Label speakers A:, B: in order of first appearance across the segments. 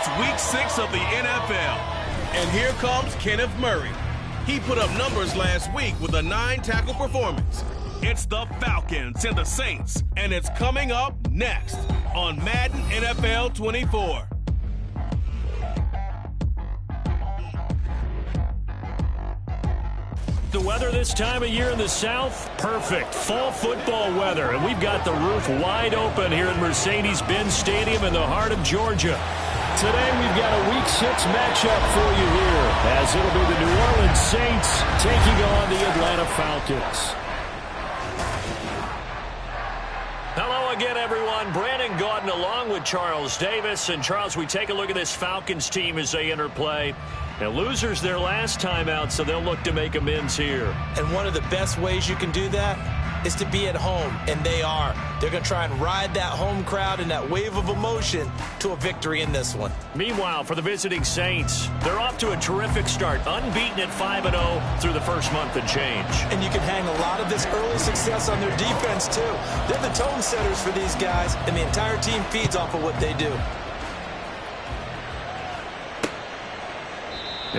A: It's week 6 of the NFL. And here comes Kenneth Murray. He put up numbers last week with a 9-tackle performance. It's the Falcons and the Saints, and it's coming up next on Madden NFL 24.
B: The weather this time of year in the South, perfect. Fall football weather, and we've got the roof wide open here in Mercedes-Benz Stadium in the heart of Georgia. Today we've got a Week 6 matchup for you here, as it'll be the New Orleans Saints taking on the Atlanta Falcons. Hello again, everyone. Brandon Gaudin along with Charles Davis. And, Charles, we take a look at this Falcons team as they enter play. Now, losers their last time out, so they'll look to make amends here.
C: And one of the best ways you can do that is to be at home, and they are. They're going to try and ride that home crowd and that wave of emotion to a victory in this one.
B: Meanwhile, for the visiting Saints, they're off to a terrific start, unbeaten at 5-0 through the first month and change.
C: And you can hang a lot of this early success on their defense, too. They're the tone setters for these guys, and the entire team feeds off of what they do.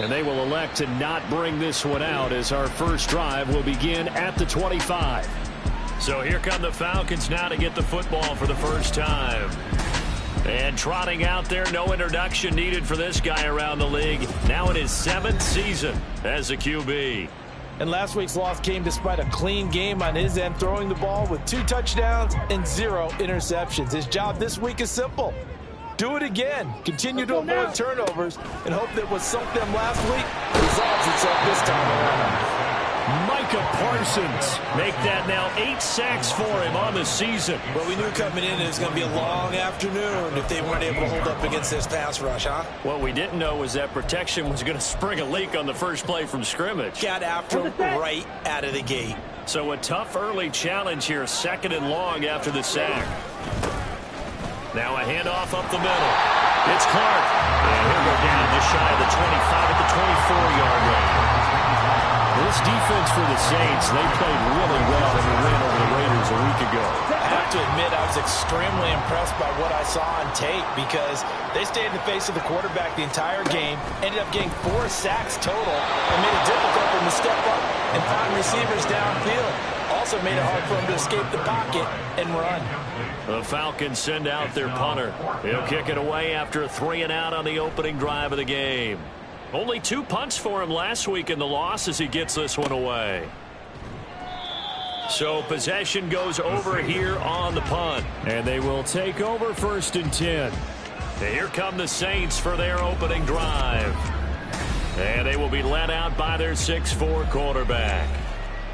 B: And they will elect to not bring this one out as our first drive will begin at the 25. So here come the Falcons now to get the football for the first time. And trotting out there, no introduction needed for this guy around the league. Now in his 7th season as a QB.
C: And last week's loss came despite a clean game on his end, throwing the ball with 2 touchdowns and 0 interceptions. His job this week is simple. Do it again. Continue to avoid turnovers and hope that what sunk them last week resolves itself this time around.
B: Micah Parsons make that now 8 sacks for him on the season.
C: Well, we knew coming in it was going to be a long afternoon if they weren't able to hold up against this pass rush, huh?
B: What we didn't know was that protection was going to spring a leak on the first play from scrimmage.
C: Got after him right out of the gate.
B: So a tough early challenge here, 2nd and long after the sack. Now a handoff up the middle. It's Clark. And he'll go down just shy of the 25 at the 24-yard line. This defense for the Saints, they played really well in the win over the Raiders a week ago.
C: I have to admit, I was extremely impressed by what I saw on tape because they stayed in the face of the quarterback the entire game, ended up getting 4 sacks total, and made it difficult for him to step up and find receivers downfield. Also made it hard for him to escape the pocket and run.
B: The Falcons send out their punter. He'll kick it away after a 3-and-out on the opening drive of the game. Only 2 punts for him last week in the loss as he gets this one away. So possession goes over here on the punt. And they will take over 1st and 10. And here come the Saints for their opening drive. And they will be led out by their 6'4" quarterback.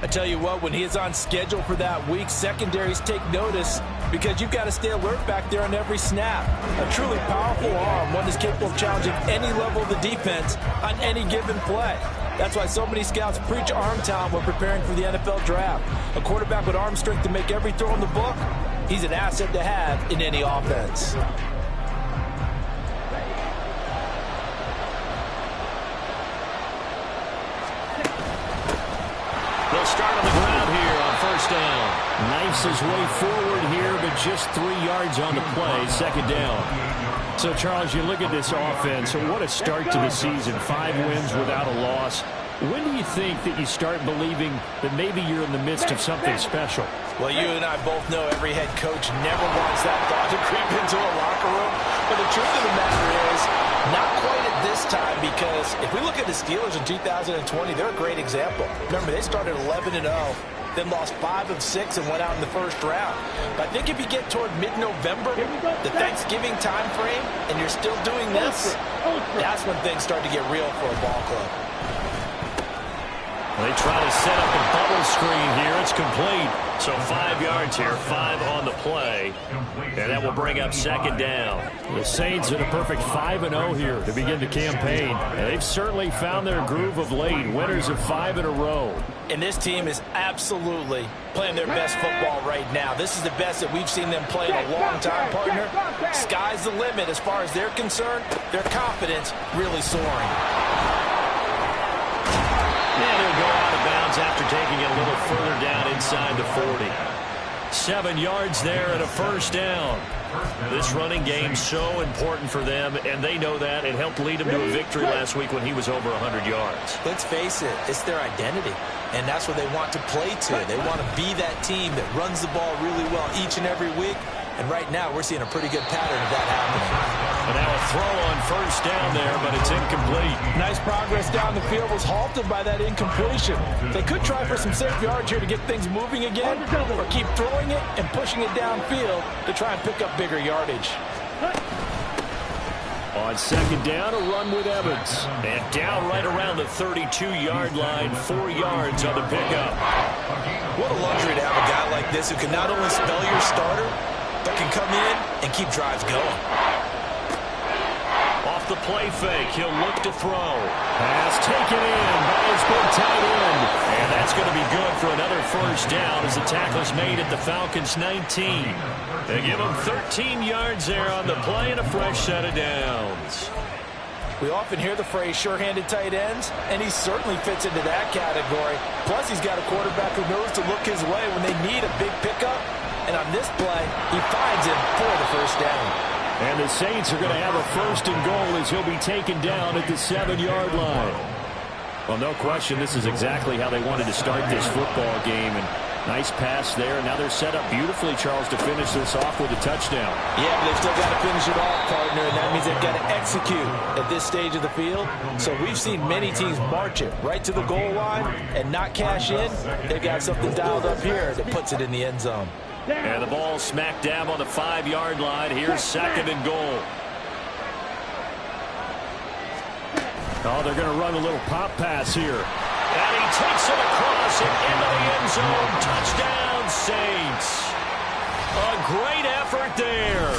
C: I tell you what, when he is on schedule for that week, secondaries take notice because you've got to stay alert back there on every snap. A truly powerful arm, one that's capable of challenging any level of the defense on any given play. That's why so many scouts preach arm talent when preparing for the NFL draft. A quarterback with arm strength to make every throw in the book, he's an asset to have in any offense.
B: They'll start on the ground here on 1st down. Knifes his way forward here, but just 3 yards on the play, 2nd down. So, Charles, you look at this offense, what a start to the season. 5 wins without a loss. When do you think that you start believing that maybe you're in the midst of something special?
C: Well, you and I both know every head coach never wants that thought to creep into a locker room. But the truth of the matter is, not quite at this time, because if we look at the Steelers in 2020, they're a great example. Remember, they started 11-0, then lost 5 of 6 and went out in the first round. But I think if you get toward mid-November, the Thanksgiving time frame, and you're still doing this, that's when things start to get real for a ball club.
B: They try to set up a bubble screen here. It's complete. So 5 yards here, 5 on the play. And that will bring up 2nd down. The Saints in a perfect 5-0 here to begin the campaign. And they've certainly found their groove of late. Winners of 5 in a row.
C: And this team is absolutely playing their best football right now. This is the best that we've seen them play in a long time, partner. Sky's the limit as far as they're concerned. Their confidence really soaring.
B: And he'll go out of bounds after taking it a little further down inside the 40. 7 yards there and a first down. This running game so important for them, and they know that. It helped lead them to a victory last week when he was over 100 yards.
C: Let's face it, it's their identity, and that's what they want to play to. They want to be that team that runs the ball really well each and every week, and right now we're seeing a pretty good pattern of that happening.
B: And now a throw on first down there, but it's incomplete.
C: Nice progress down the field was halted by that incompletion. They could try for some safe yards here to get things moving again, or keep throwing it and pushing it downfield to try and pick up bigger yardage.
B: On second down, a run with Evans. And down right around the 32-yard line, 4 yards on the pickup.
C: What a luxury to have a guy like this who can not only spell your starter, but can come in and keep drives going.
B: Off the play fake, he'll look to throw. Pass taken in by his big tight end. And that's going to be good for another first down as the tackle's made at the Falcons' 19. They give him 13 yards there on the play and a fresh set of downs.
C: We often hear the phrase sure-handed tight ends, and he certainly fits into that category. Plus, he's got a quarterback who knows to look his way when they need a big pickup. And on this play, he finds him for the first down.
B: And the Saints are going to have a first and goal as he'll be taken down at the 7-yard line. Well, no question, this is exactly how they wanted to start this football game. And nice pass there. Now they're set up beautifully, Charles, to finish this off with a touchdown.
C: Yeah, but they've still got to finish it off, partner, and that means they've got to execute at this stage of the field. So we've seen many teams march it right to the goal line and not cash in. They've got something dialed up here that puts it in the end zone.
B: And the ball smack dab on the 5-yard line. Here's second and goal. Oh, they're going to run a little pop pass here. And he takes it across and into the end zone. Touchdown, Saints. A great effort there.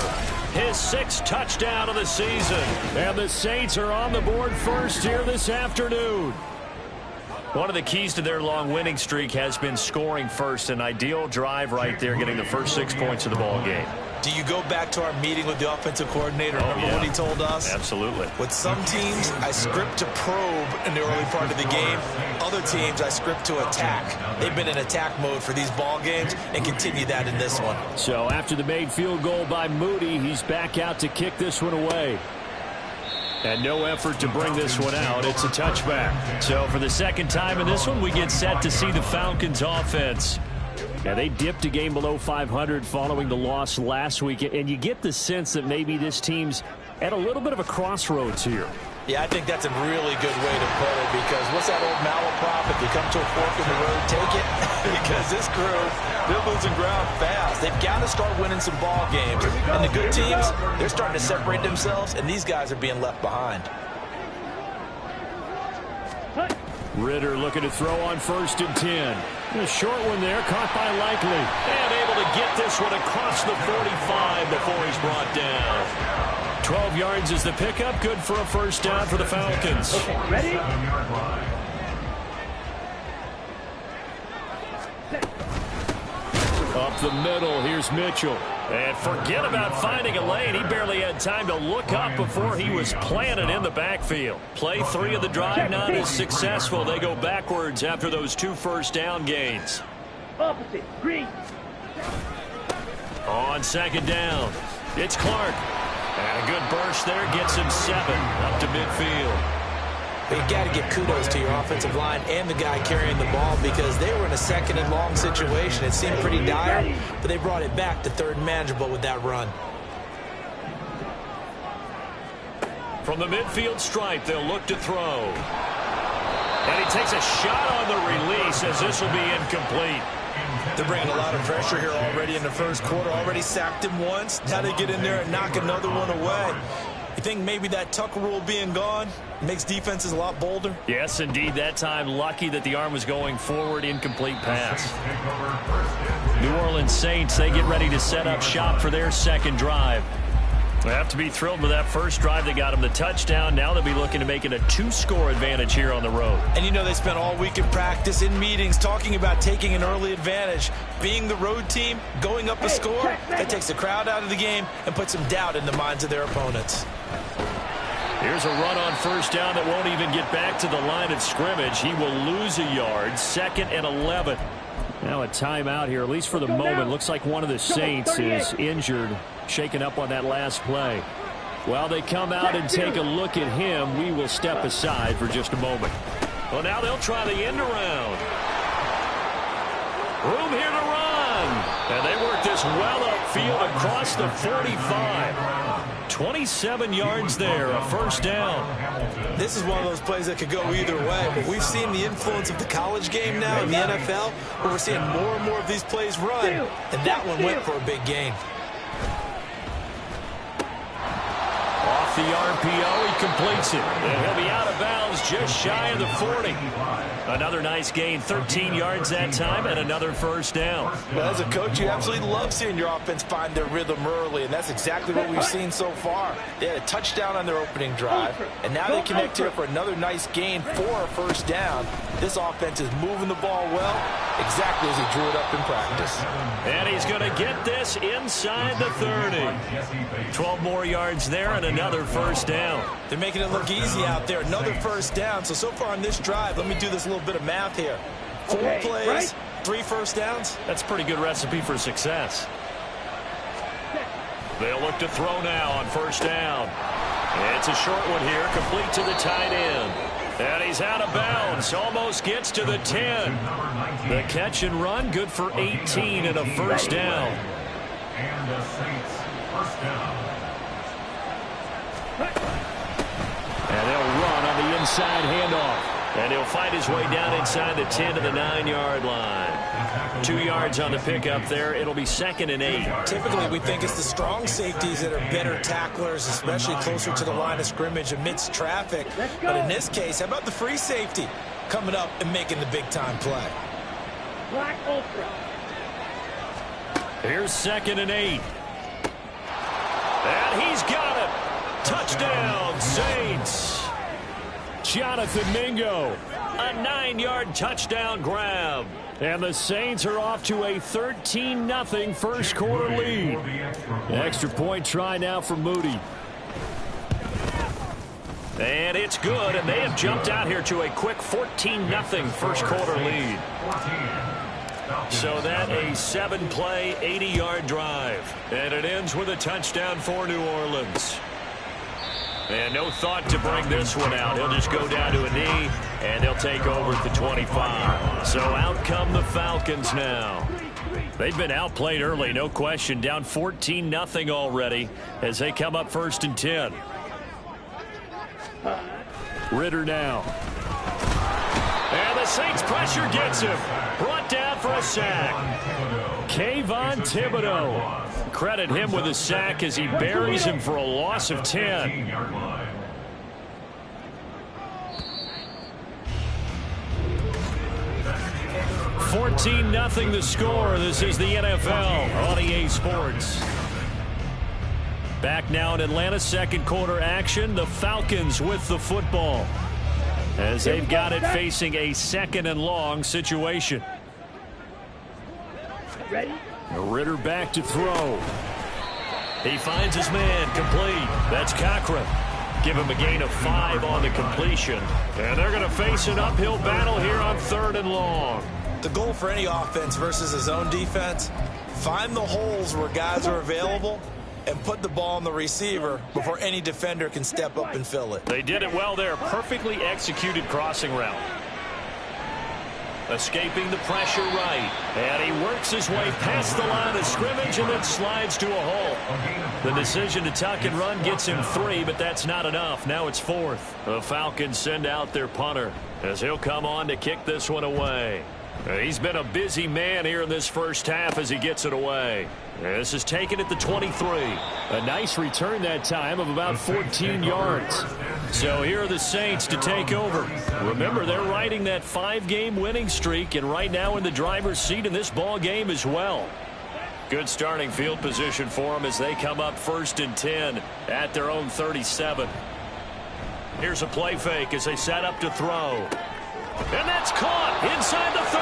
B: His 6th touchdown of the season. And the Saints are on the board first here this afternoon. One of the keys to their long winning streak has been scoring first. An ideal drive right there, getting the first 6 points of the ball game.
C: Do you go back to our meeting with the offensive coordinator? Remember what he told us?
B: Absolutely.
C: With some teams, I script to probe in the early part of the game. Other teams, I script to attack. They've been in attack mode for these ball games and continue that in this one.
B: So after the made field goal by Moody, he's back out to kick this one away. And no effort to bring this one out. It's a touchback. So for the second time in this one, we get set to see the Falcons offense. Now, they dipped a game below 500 following the loss last week, and you get the sense that maybe this team's at a little bit of a crossroads here.
C: Yeah, I think that's a really good way to put it, because what's that old malaprop? If you come to a fork in the road, take it. Because this crew, they're losing ground fast. They've got to start winning some ball games. And the good teams, they're starting to separate themselves, and these guys are being left behind.
B: Ritter looking to throw on 1st and 10. A short one there, caught by Likely. And able to get this one across the 45 before he's brought down. 12 yards is the pickup. Good for a first down for the Falcons.
D: Okay, ready?
B: Up the middle, here's Mitchell. And forget about finding a lane. He barely had time to look up before he was planted in the backfield. Play 3 of the drive not as successful. They go backwards after those 2 first down gains.
D: Opposite, green.
B: On second down, it's Clark. And a good burst there gets him 7 up to midfield.
C: But you got to give kudos to your offensive line and the guy carrying the ball, because they were in a 2nd and long situation. It seemed pretty dire, but they brought it back to 3rd and manageable with that run.
B: From the midfield stripe, they'll look to throw. And he takes a shot on the release as this will be incomplete.
C: They're bringing a lot of pressure here already in the first quarter. Already sacked him once. Now they get in there and knock another one away. You think maybe that Tucker rule being gone makes defenses a lot bolder?
B: Yes, indeed. That time, lucky that the arm was going forward. Incomplete pass. New Orleans Saints, they get ready to set up shop for their 2nd drive. They have to be thrilled with that first drive. They got them the touchdown. Now they'll be looking to make it a 2-score advantage here on the road.
C: And you know they spent all week in practice, in meetings, talking about taking an early advantage. Being the road team, going up a score, that takes the crowd out of the game and puts some doubt in the minds of their opponents.
B: Here's a run on first down that won't even get back to the line of scrimmage. He will lose a yard. 2nd and 11. Now a timeout here, at least for the moment. Looks like one of the Saints is injured, shaken up on that last play. While they come out and take a look at him, we will step aside for just a moment. Well, now they'll try the end around. Room here to run. And they work this well upfield across the 45. 27 yards there, a first down.
C: This is one of those plays that could go either way, but we've seen the influence of the college game now in the NFL, where we're seeing more and more of these plays run, and that one went for a big gain.
B: Off the RPO, he completes it, and he'll be out of bounds just shy of the 40. Another nice gain, 13 yards that time, and another first down.
C: Well, as a coach, you absolutely love seeing your offense find their rhythm early, and that's exactly what we've seen so far. They had a touchdown on their opening drive, and now they connect here for another nice gain for a first down. This offense is moving the ball well, exactly as he drew it up in practice.
B: And he's going to get this inside the 30. 12 more yards there and another first down.
C: They're making it look easy out there. Another first down. So far on this drive, let me do this little bit of math here. 4 plays, 3 first downs.
B: That's a pretty good recipe for success. They'll look to throw now on first down. It's a short one here, complete to the tight end. And he's out of bounds, almost gets to the 10. The catch and run, good for 18 and a first down.
D: And the Saints first down.
B: And they'll run on the inside handoff. And he'll fight his way down inside the 10 to the 9-yard line. 2 yards on the pickup there. It'll be 2nd and 8.
C: Typically, we think it's the strong safeties that are better tacklers, especially closer to the line of scrimmage amidst traffic. But in this case, how about the free safety coming up and making the big-time play?
E: Black Ultra.
B: Here's 2nd and 8. And he's got it. Touchdown, Saints. Jonathan Mingo, a 9-yard touchdown grab. And the Saints are off to a 13-0 first quarter lead. Extra point try now for Moody. And it's good, and they have jumped out here to a quick 14-0 first quarter lead. So that a 7-play, 80-yard drive. And it ends with a touchdown for New Orleans. And no thought to bring this one out. He'll just go down to a knee, and they'll take over at the 25. So out come the Falcons now. They've been outplayed early, no question. Down 14-0 already as they come up 1st and 10. Ritter now. And the Saints pressure gets him. Brought down for a sack. Kayvon Thibodeau. Credit him with a sack as he buries him for a loss of 10. 14-0 the score. This is the NFL on EA Sports. Back now in Atlanta, second quarter action. The Falcons with the football as they've got it facing a 2nd and long situation.
E: Ready?
B: Ritter back to throw. He finds his man, complete. That's Cochran. Give him a gain of 5 on the completion. And they're going to face an uphill battle here on 3rd and long.
C: The goal for any offense versus his own defense, find the holes where guys are available and put the ball on the receiver before any defender can step up and fill it.
B: They did it well there. Perfectly executed crossing route. Escaping the pressure right. And he works his way past the line of scrimmage and then slides to a hole. The decision to tuck and run gets him 3, but that's not enough. Now it's 4th. The Falcons send out their punter as he'll come on to kick this one away. He's been a busy man here in this first half as he gets it away. This is taken at the 23. A nice return that time of about 14 yards. So here are the Saints to take over. Remember, they're riding that 5-game winning streak, and right now in the driver's seat in this ball game as well. Good starting field position for them as they come up 1st and 10 at their own 37. Here's a play fake as they set up to throw. And that's caught inside the 30.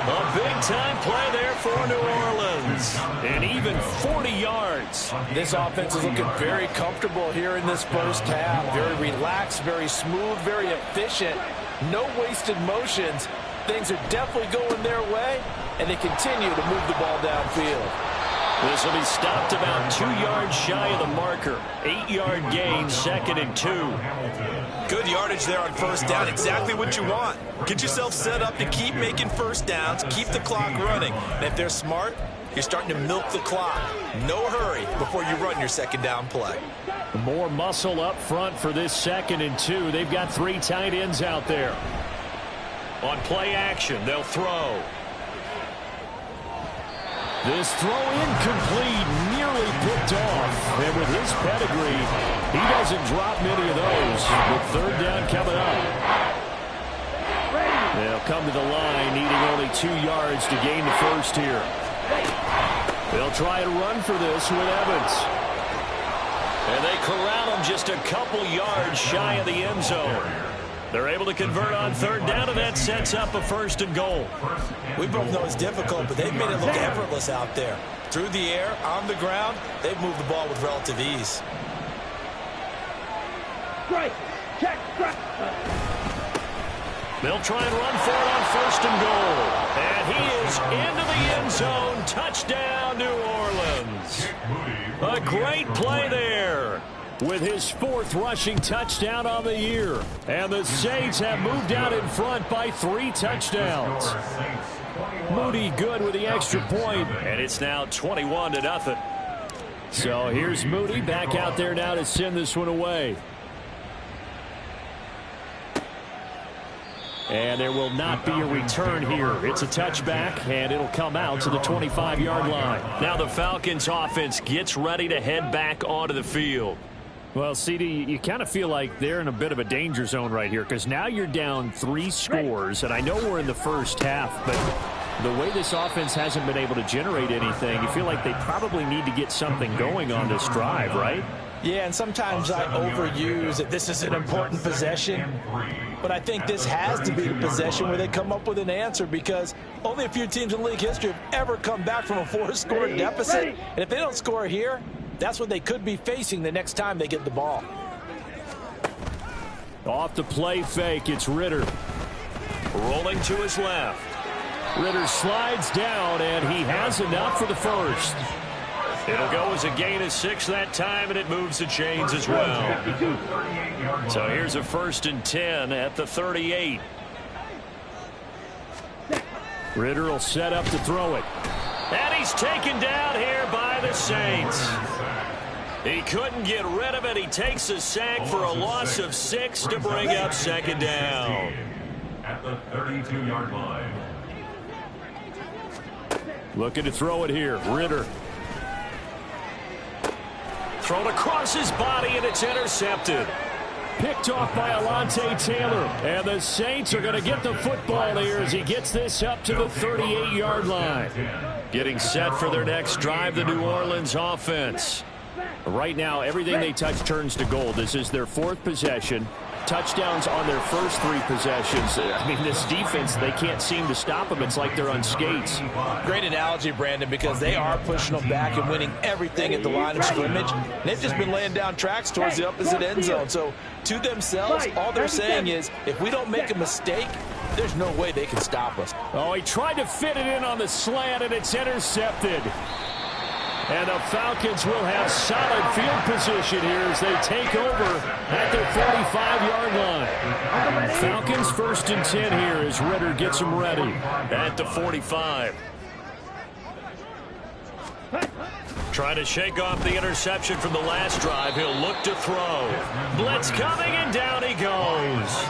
B: A big-time play there for New Orleans. And even 40 yards.
C: This offense is looking very comfortable here in this first half. Very relaxed, very smooth, very efficient. No wasted motions. Things are definitely going their way, and they continue to move the ball downfield.
B: This will be stopped about 2 yards shy of the marker. 8-yard gain, 2nd and 2.
C: Good yardage there on first down. Exactly what you want. Get yourself set up to keep making first downs, keep the clock running. And if they're smart, you're starting to milk the clock. No hurry before you run your second down play.
B: More muscle up front for this 2nd and 2. They've got 3 tight ends out there. On play action, they'll throw. This throw incomplete, nearly picked off. And with his pedigree, he doesn't drop many of those. With third down coming up. They'll come to the line, needing only 2 yards to gain the first here. They'll try to run for this with Evans. And they corral him just a couple yards shy of the end zone. They're able to convert on third down, and that sets up a 1st and goal.
C: We both know it's difficult, but they've made it look effortless out there. Through the air, on the ground, they've moved the ball with relative ease.
E: Strike. Check. Strike.
B: They'll try and run for it on 1st and goal. And he is into the end zone. Touchdown, New Orleans. A great play there, with his 4th rushing touchdown on the year. And the Saints have moved out in front by 3 touchdowns. Moody good with the extra point, and it's now 21-0. So here's Moody back out there now to send this one away. And there will not be a return here. It's a touchback, and it'll come out to the 25-yard line. Now the Falcons offense gets ready to head back onto the field. Well, CD, you kind of feel like they're in a bit of a danger zone right here, because now you're down 3 scores, and I know we're in the first half, but the way this offense hasn't been able to generate anything, you feel like they probably need to get something going on this drive, right?
C: Yeah, and sometimes I overuse that this is an important possession, but I think this has to be the possession where they come up with an answer, because only a few teams in league history have ever come back from a 4-score deficit, and if they don't score here, that's what they could be facing the next time they get the ball.
B: Off the play fake, it's Ritter. Rolling to his left. Ritter slides down, and he has enough for the first. It'll go as a gain of 6 that time, and it moves the chains as well. So here's a 1st and 10 at the 38. Ritter will set up to throw it. And he's taken down here by the Saints. He couldn't get rid of it. He takes a sack for a loss of 6 to bring up 2nd down.
D: At the 32-yard line.
B: Looking to throw it here. Ritter. Thrown across his body, and it's intercepted. Picked off by Alontae Taylor. And the Saints are going to get the football here as he gets this up to the 38-yard line. Getting set for their next drive, the New Orleans offense. Right now, everything they touch turns to gold. This is their 4th possession. Touchdowns on their first 3 possessions. I mean, this defense, they can't seem to stop them. It's like they're on skates.
C: Great analogy, Brandon, because they are pushing them back and winning everything at the line of scrimmage. They've just been laying down tracks towards the opposite end zone. So to themselves, all they're saying is, if we don't make a mistake, there's no way they can stop us.
B: Oh, he tried to fit it in on the slant, and it's intercepted. And the Falcons will have solid field position here as they take over at their 45-yard line. Falcons 1st and 10 here as Ritter gets them ready at the 45. Trying to shake off the interception from the last drive. He'll look to throw. Blitz coming, and down he goes.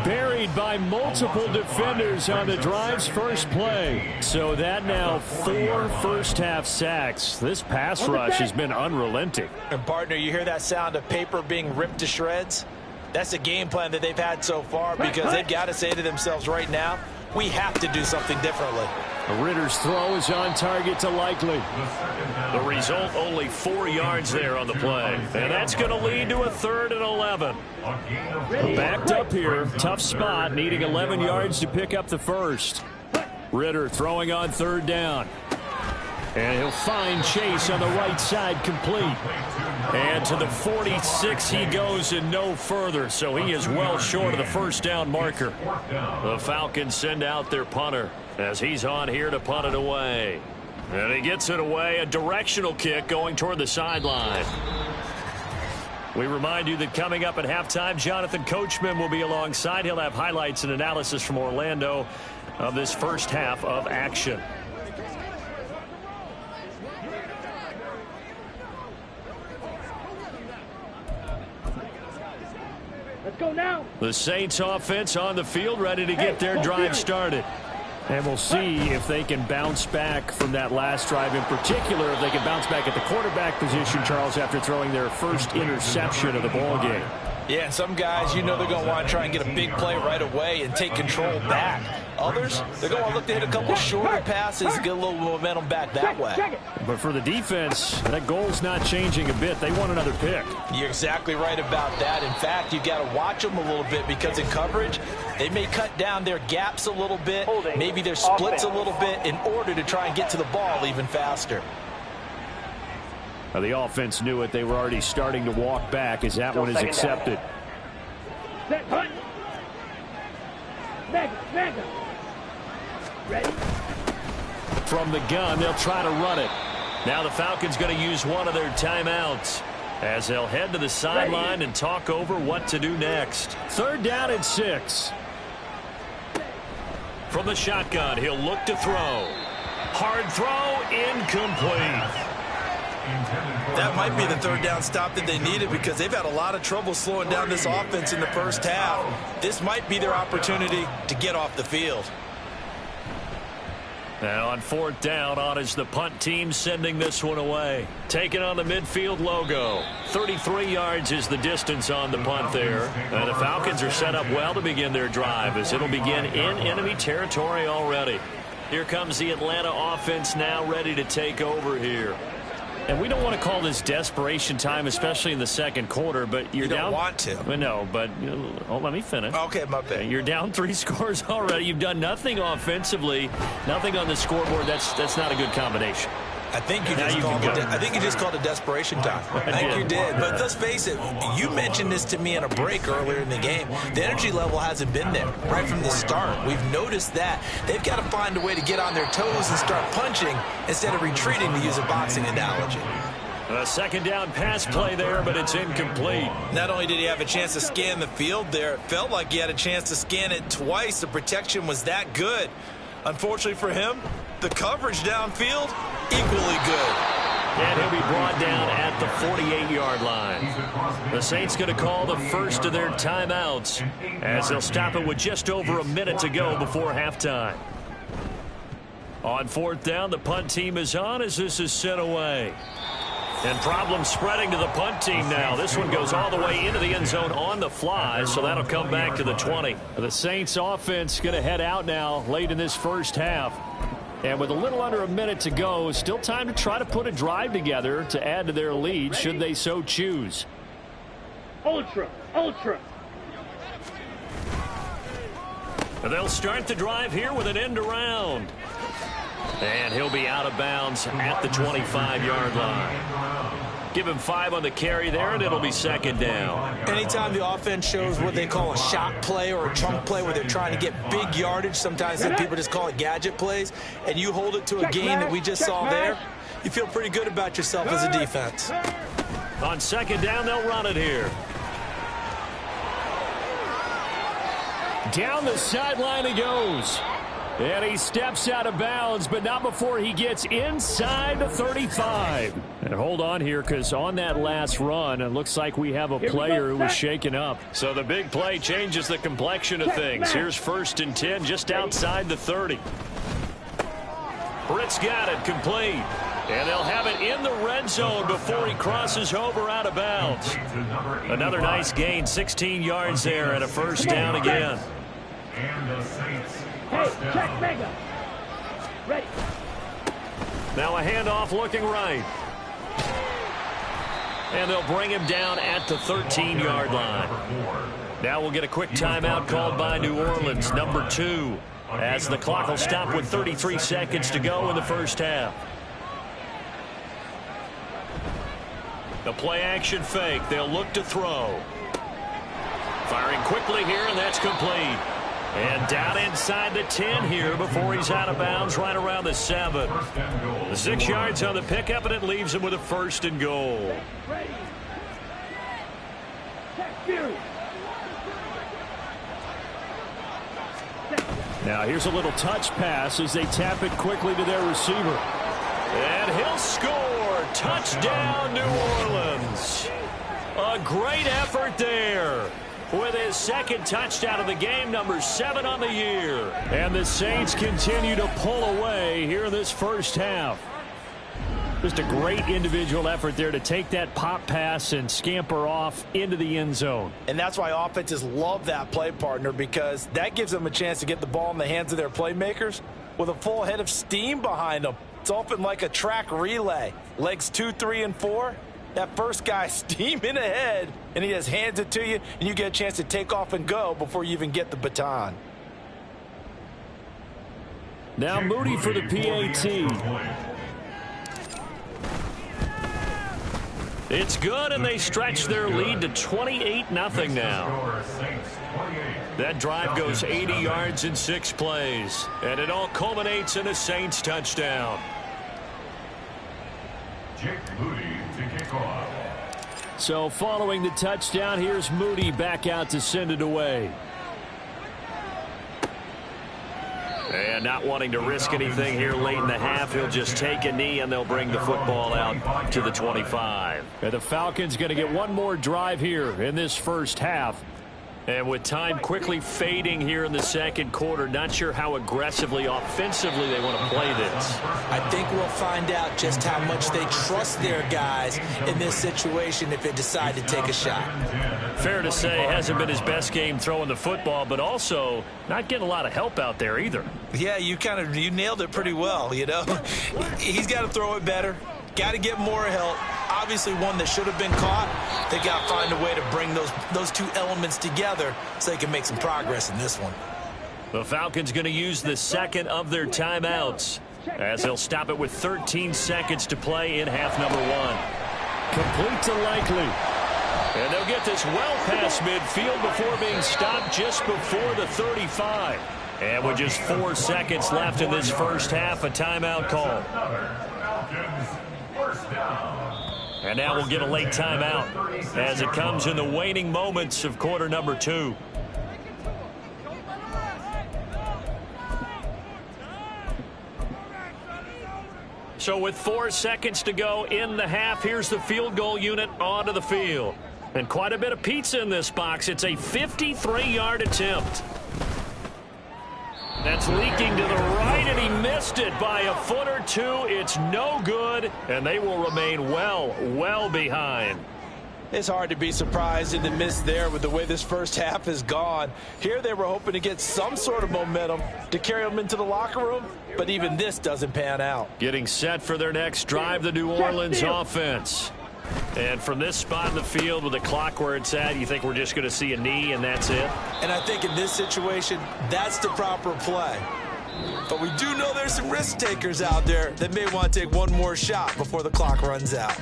B: Buried by multiple defenders on the drive's first play. So that now 4 first-half sacks. This pass rush has been unrelenting.
C: And, partner, you hear that sound of paper being ripped to shreds? That's the game plan that they've had so far, because they've got to say to themselves right now, we have to do something differently.
B: Ritter's throw is on target to Likely. The result, only 4 yards there on the play. And that's going to lead to a 3rd and 11. Backed up here, tough spot, needing 11 yards to pick up the first. Ritter throwing on 3rd down. And he'll find Chase on the right side, complete. And to the 46 he goes and no further, so he is well short of the 1st down marker. The Falcons send out their punter. as he's on here to punt it away. And he gets it away, a directional kick going toward the sideline. We remind you that coming up at halftime, Jonathan Coachman will be alongside. He'll have highlights and analysis from Orlando of this first half of action.
E: Let's go now.
B: The Saints offense on the field, ready to get their drive started. And we'll see if they can bounce back from that last drive, in particular if they can bounce back at the quarterback position, Charles, after throwing their first interception of the ball game.
C: Yeah, some guys, you know, they're going to want to try and get a big play right away and take control back. Others, they're going to look to hit a couple shorter passes, get a little momentum back that way.
B: But for the defense, that goal's not changing a bit. They want another pick.
C: You're exactly right about that. In fact, you've got to watch them a little bit because in coverage, they may cut down their gaps a little bit, maybe their splits a little bit in order to try and get to the ball even faster.
B: The offense knew it. They were already starting to walk back as that one is accepted.
E: Set, punt. Mega. Ready?
B: From the gun, they'll try to run it. Now the Falcons going to use one of their timeouts as they'll head to the sideline and talk over what to do next. 3rd down and 6. From the shotgun, he'll look to throw. Hard throw, incomplete.
C: That might be the 3rd down stop that they needed because they've had a lot of trouble slowing down this offense in the first half. This might be their opportunity to get off the field.
B: Now on 4th down, on is the punt team sending this one away. Taking on the midfield logo. 33 yards is the distance on the punt there. And the Falcons are set up well to begin their drive as it'll begin in enemy territory already. Here comes the Atlanta offense now ready to take over here. And we don't want to call this desperation time, especially in the second quarter, but you're down.
C: You don't want to.
B: Well, no, but let me finish.
C: Okay, my bad.
B: You're down 3 scores already. You've done nothing offensively, nothing on the scoreboard. That's not a good combination.
C: I think you just called it desperation time. I think you did. But let's face it, you mentioned this to me in a break earlier in the game. The energy level hasn't been there right from the start. We've noticed that. They've got to find a way to get on their toes and start punching instead of retreating, to use a boxing analogy.
B: A 2nd down pass play there, but it's incomplete.
C: Not only did he have a chance to scan the field there, it felt like he had a chance to scan it twice. The protection was that good. Unfortunately for him, the coverage downfield, equally good.
B: And he'll be brought down at the 48-yard line. The Saints going to call the first of their timeouts as they'll stop it with just over a minute to go before halftime. On 4th down, the punt team is on as this is sent away. And problems spreading to the punt team now. This one goes all the way into the end zone on the fly, so that'll come back to the 20. The Saints offense going to head out now late in this first half. And with a little under a minute to go, still time to try to put a drive together to add to their lead should they so choose.
E: Ultra.
B: And they'll start the drive here with an end around. And he'll be out of bounds at the 25-yard line. Give him 5 on the carry there, and it'll be 2nd down.
C: Anytime the offense shows what they call a shot play or a chunk play where they're trying to get big yardage, sometimes people just call it gadget plays, and you hold it to a gain that we just saw there, you feel pretty good about yourself as a defense.
B: On 2nd down, they'll run it here. Down the sideline he goes. And he steps out of bounds, but not before he gets inside the 35. And hold on here, because on that last run, it looks like we have a player who was shaken up. So the big play changes the complexion of things. Here's 1st and 10 just outside the 30. Britt's got it complete. And they'll have it in the red zone before he crosses over out of bounds. Another nice gain, 16 yards there, and a 1st down again.
D: And the Saints.
E: Hey, check mega. Ready.
B: Now a handoff looking right. And they'll bring him down at the 13-yard line. Now we'll get a quick timeout called by New Orleans, number 2, as the clock will stop with 33 seconds to go in the first half. The play action fake. They'll look to throw. Firing quickly here, and that's complete. And down inside the 10 here before he's out of bounds right around the 7. The 6 yards on the pickup, and it leaves him with a 1st and goal.
E: Ready. Check Fury.
B: Now here's a little touch pass as they tap it quickly to their receiver. And he'll score. Touchdown, New Orleans. A great effort there. With his 2nd touchdown of the game, number 7 on the year. And the Saints continue to pull away here in this first half. Just a great individual effort there to take that pop pass and scamper off into the end zone.
C: And that's why offenses love that play, partner, because that gives them a chance to get the ball in the hands of their playmakers with a full head of steam behind them. It's often like a track relay. Legs 2, 3, and 4. That first guy steaming ahead, and he just hands it to you, and you get a chance to take off and go before you even get the baton.
B: Now Moody for the PAT. It's good, and they stretch their lead to 28-0 now. That drive goes 80 yards in 6 plays, and it all culminates in a Saints touchdown.
D: Jake Moody to kick off.
B: So following the touchdown, here's Moody back out to send it away. And not wanting to risk anything here late in the half, he'll just take a knee and they'll bring the football out to the 25. And the Falcons going to get one more drive here in this first half. And with time quickly fading here in the second quarter, not sure how aggressively, offensively they want to play this.
C: I think we'll find out just how much they trust their guys in this situation if they decide to take a shot.
B: Fair to say, hasn't been his best game throwing the football, but also not getting a lot of help out there either.
C: Yeah, you nailed it pretty well, you know. He's got to throw it better. Got to get more help. Obviously one that should have been caught. They got to find a way to bring those two elements together so they can make some progress in this one.
B: The Falcons going to use the 2nd of their timeouts as they'll stop it with 13 seconds to play in half number 1. Complete to Likely. And they'll get this well past midfield before being stopped just before the 35. And with just 4 seconds left in this first half, a timeout call. And now we'll get a late timeout as it comes in the waning moments of quarter number 2. So with 4 seconds to go in the half, here's the field goal unit onto the field. And quite a bit of pizza in this box. It's a 53-yard attempt. That's leaking to the right, and he missed it by a foot or 2. It's no good, and they will remain well behind.
C: It's hard to be surprised in the miss there with the way this first half has gone. Here they were hoping to get some sort of momentum to carry them into the locker room, but even this doesn't pan out.
B: Getting set for their next drive, the New Orleans offense. And from this spot in the field with the clock where it's at, you think we're just going to see a knee and that's it?
C: And I think in this situation, that's the proper play. But we do know there's some risk takers out there that may want to take one more shot before the clock runs out.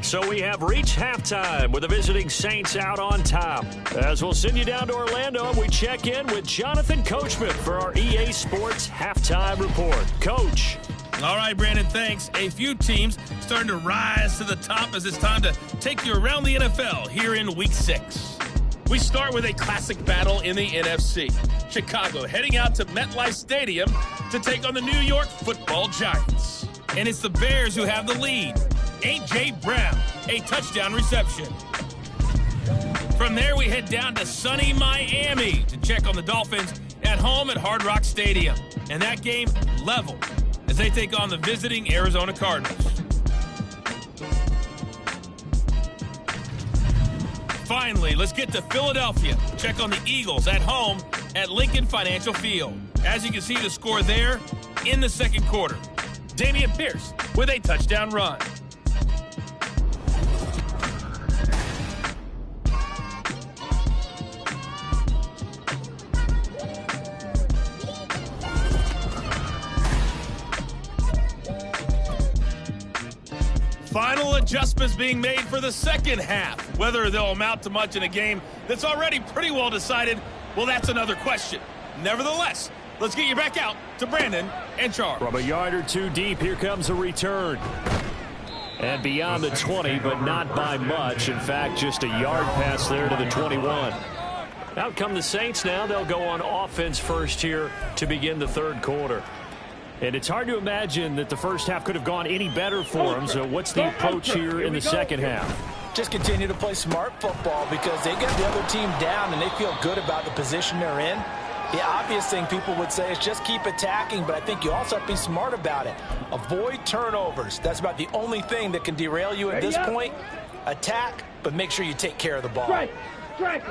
B: So we have reached halftime with the visiting Saints out on top. As we'll send you down to Orlando, we check in with Jonathan Coachman for our EA Sports Halftime Report. Coach.
F: All right, Brandon, thanks. A few teams starting to rise to the top as it's time to take you around the NFL here in Week 6. We start with a classic battle in the NFC. Chicago heading out to MetLife Stadium to take on the New York Football Giants. And it's the Bears who have the lead. A.J. Brown, a touchdown reception. From there, we head down to sunny Miami to check on the Dolphins at home at Hard Rock Stadium. And that game level as they take on the visiting Arizona Cardinals. Finally, let's get to Philadelphia. Check on the Eagles at home at Lincoln Financial Field. As you can see, the score there in the second quarter. Dameon Pierce with a touchdown run. Final adjustments being made for the second half. Whether they'll amount to much in a game that's already pretty well decided, well, that's another question. Nevertheless, let's get you back out to Brandon and Charles.
B: From a yard or two deep, here comes a return. And beyond the 20, but not by much. In fact, just a yard pass there to the 21. Out come the Saints now. They'll go on offense first here to begin the third quarter. And it's hard to imagine that the first half could have gone any better for them. So what's the approach here in the second half?
C: Just continue to play smart football because they get the other team down and they feel good about the position they're in. The obvious thing people would say is just keep attacking, but I think you also have to be smart about it. Avoid turnovers. That's about the only thing that can derail you at this point. Attack, but make sure you take care of the ball.
E: Strike.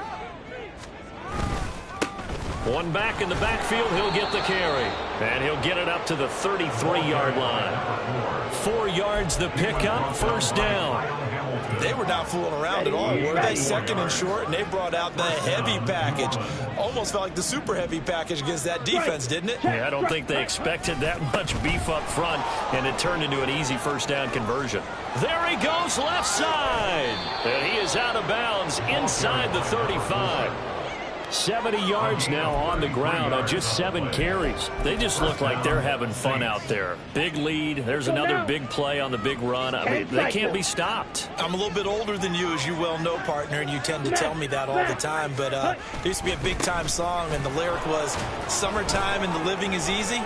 B: One back in the backfield, he'll get the carry. And he'll get it up to the 33-yard line. 4 yards the pickup, first down.
C: They were not fooling around at all, were they? Second and short, and they brought out the heavy package. Almost felt like the super heavy package against that defense, didn't it?
B: Yeah, I don't think they expected that much beef up front, and it turned into an easy first down conversion. There he goes, left side. And he is out of bounds inside the 35. 70 yards now on the ground on just 7 carries. They just look like they're having fun out there. Big lead. There's another big play on the big run. I mean, they can't be stopped.
C: I'm a little bit older than you, as you well know, partner, and you tend to tell me that all the time. But there used to be a big-time song, and the lyric was, "Summertime and the living is easy."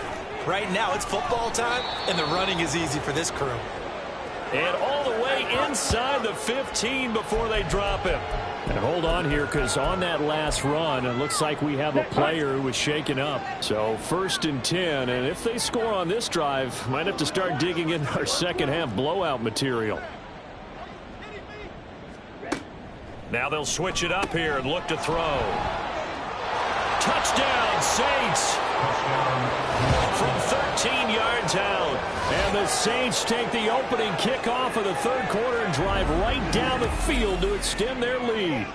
C: Right now, it's football time, and the running is easy for this crew.
B: And all the way inside the 15 before they drop him. And hold on here, because on that last run, it looks like we have a player who was shaken up. So 1st and 10, and if they score on this drive, might have to start digging in our second half blowout material. Now they'll switch it up here and look to throw. Touchdown, Saints! From 13 yards out. And the Saints take the opening kickoff of the third quarter and drive right down the field to extend their lead.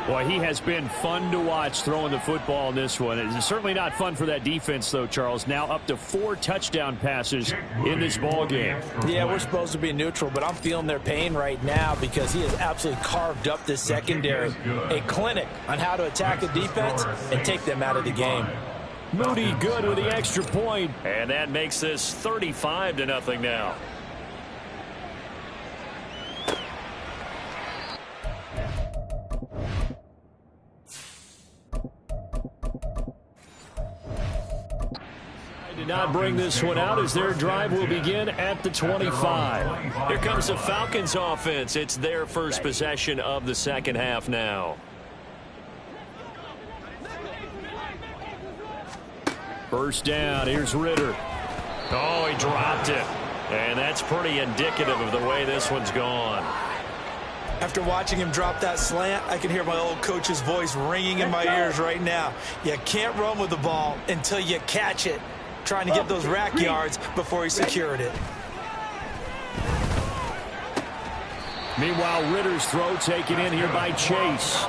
B: Boy, he has been fun to watch throwing the football in this one. It's certainly not fun for that defense, though, Charles. Now up to 4 touchdown passes in this ball game.
C: Yeah, we're supposed to be neutral, but I'm feeling their pain right now because he has absolutely carved up this secondary. A clinic on how to attack the defense and take them out of the game.
B: Moody good with the extra point. And that makes this 35-0 now. Did not bring this one out as their drive will begin at the 25. Here comes the Falcons offense. It's their first possession of the second half now. First down, here's Ritter. Oh, he dropped it. And that's pretty indicative of the way this one's gone.
C: After watching him drop that slant, I can hear my old coach's voice ringing in my ears right now. You can't run with the ball until you catch it. Trying to get those rack yards before he secured it.
B: Meanwhile, Ritter's throw taken in here by Chase.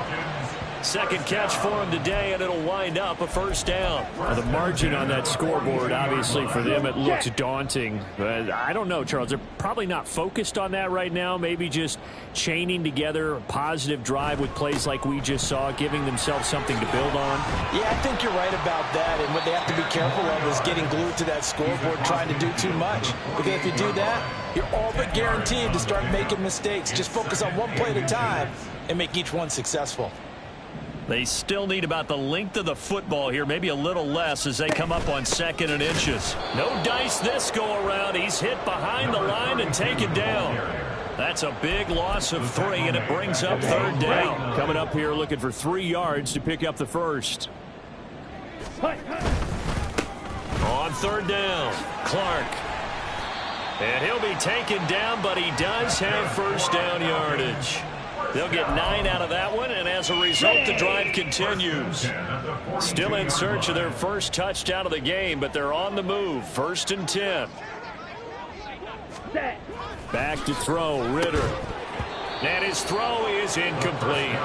B: Second catch for him today, and it'll wind up a first down. Well, the margin on that scoreboard, obviously, for them, it looks daunting. But I don't know, Charles. They're probably not focused on that right now. Maybe just chaining together a positive drive with plays like we just saw, giving themselves something to build on.
C: Yeah, I think you're right about that. And what they have to be careful of is getting glued to that scoreboard, trying to do too much. Because if you do that, you're all but guaranteed to start making mistakes. Just focus on one play at a time and make each one successful.
B: They still need about the length of the football here, maybe a little less as they come up on 2nd and inches. No dice this go around. He's hit behind the line and taken down. That's a big loss of 3, and it brings up 3rd down. Coming up here looking for 3 yards to pick up the first. On 3rd down, Clark. And he'll be taken down, but he does have first down yardage. They'll get 9 out of that one, and as a result, the drive continues. Still in search of their first touchdown of the game, but they're on the move. 1st and 10. Back to throw, Ritter. And his throw is incomplete.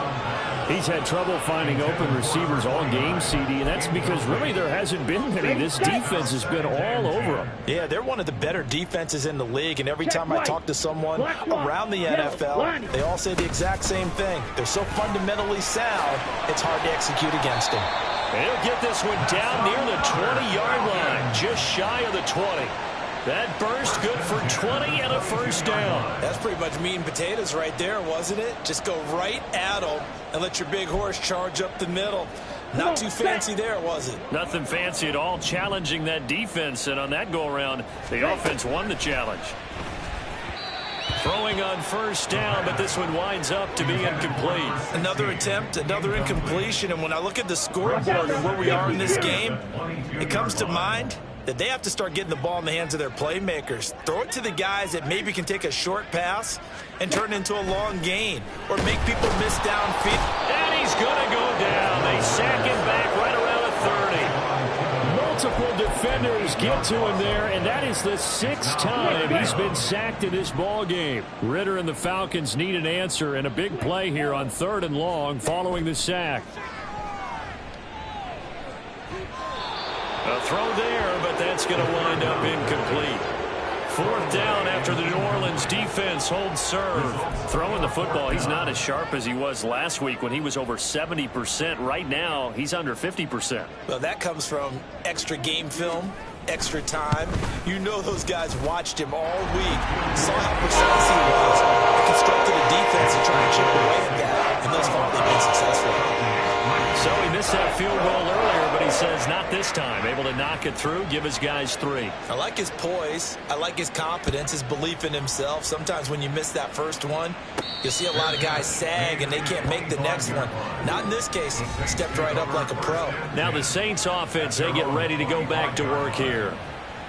B: He's had trouble finding open receivers all game, CD, and that's because really there hasn't been many. This defense has been all over them.
C: Yeah, they're one of the better defenses in the league, and every time I talk to someone around the NFL, they all say the exact same thing. They're so fundamentally sound, it's hard to execute against them.
B: And he'll get this one down near the 20-yard line, just shy of the 20. That burst good for 20 and a first down.
C: That's pretty much meat and potatoes right there, wasn't it? Just go right at them and let your big horse charge up the middle. Not too fancy there, was it?
B: Nothing fancy at all, challenging that defense, and on that go-around, the offense won the challenge. Throwing on first down, but this one winds up to be incomplete.
C: Another attempt, another incompletion, and when I look at the scoreboard and where we are in this game, it comes to mind that they have to start getting the ball in the hands of their playmakers. Throw it to the guys that maybe can take a short pass and turn it into a long gain or make people miss downfield.
B: And he's going to go down. They sack him back right around the 30. Multiple defenders get to him there, and that is the 6th time he's been sacked in this ball game. Ritter and the Falcons need an answer, and a big play here on 3rd and long following the sack. A throw there, but that's going to wind up incomplete. 4th down after the New Orleans defense holds serve. Throwing the football, he's not as sharp as he was last week when he was over 70%. Right now, he's under 50%.
C: Well, that comes from extra game film, extra time. You know those guys watched him all week, saw how precise he was, and constructed a defense to try and chip away at that. And thus far, they've been successful.
B: So he missed that field goal earlier, but he says not this time. Able to knock it through, give his guys 3.
C: I like his poise. I like his confidence, his belief in himself. Sometimes when you miss that first one, you'll see a lot of guys sag and they can't make the next one. Not in this case. Stepped right up like a pro.
B: Now the Saints offense, they get ready to go back to work here.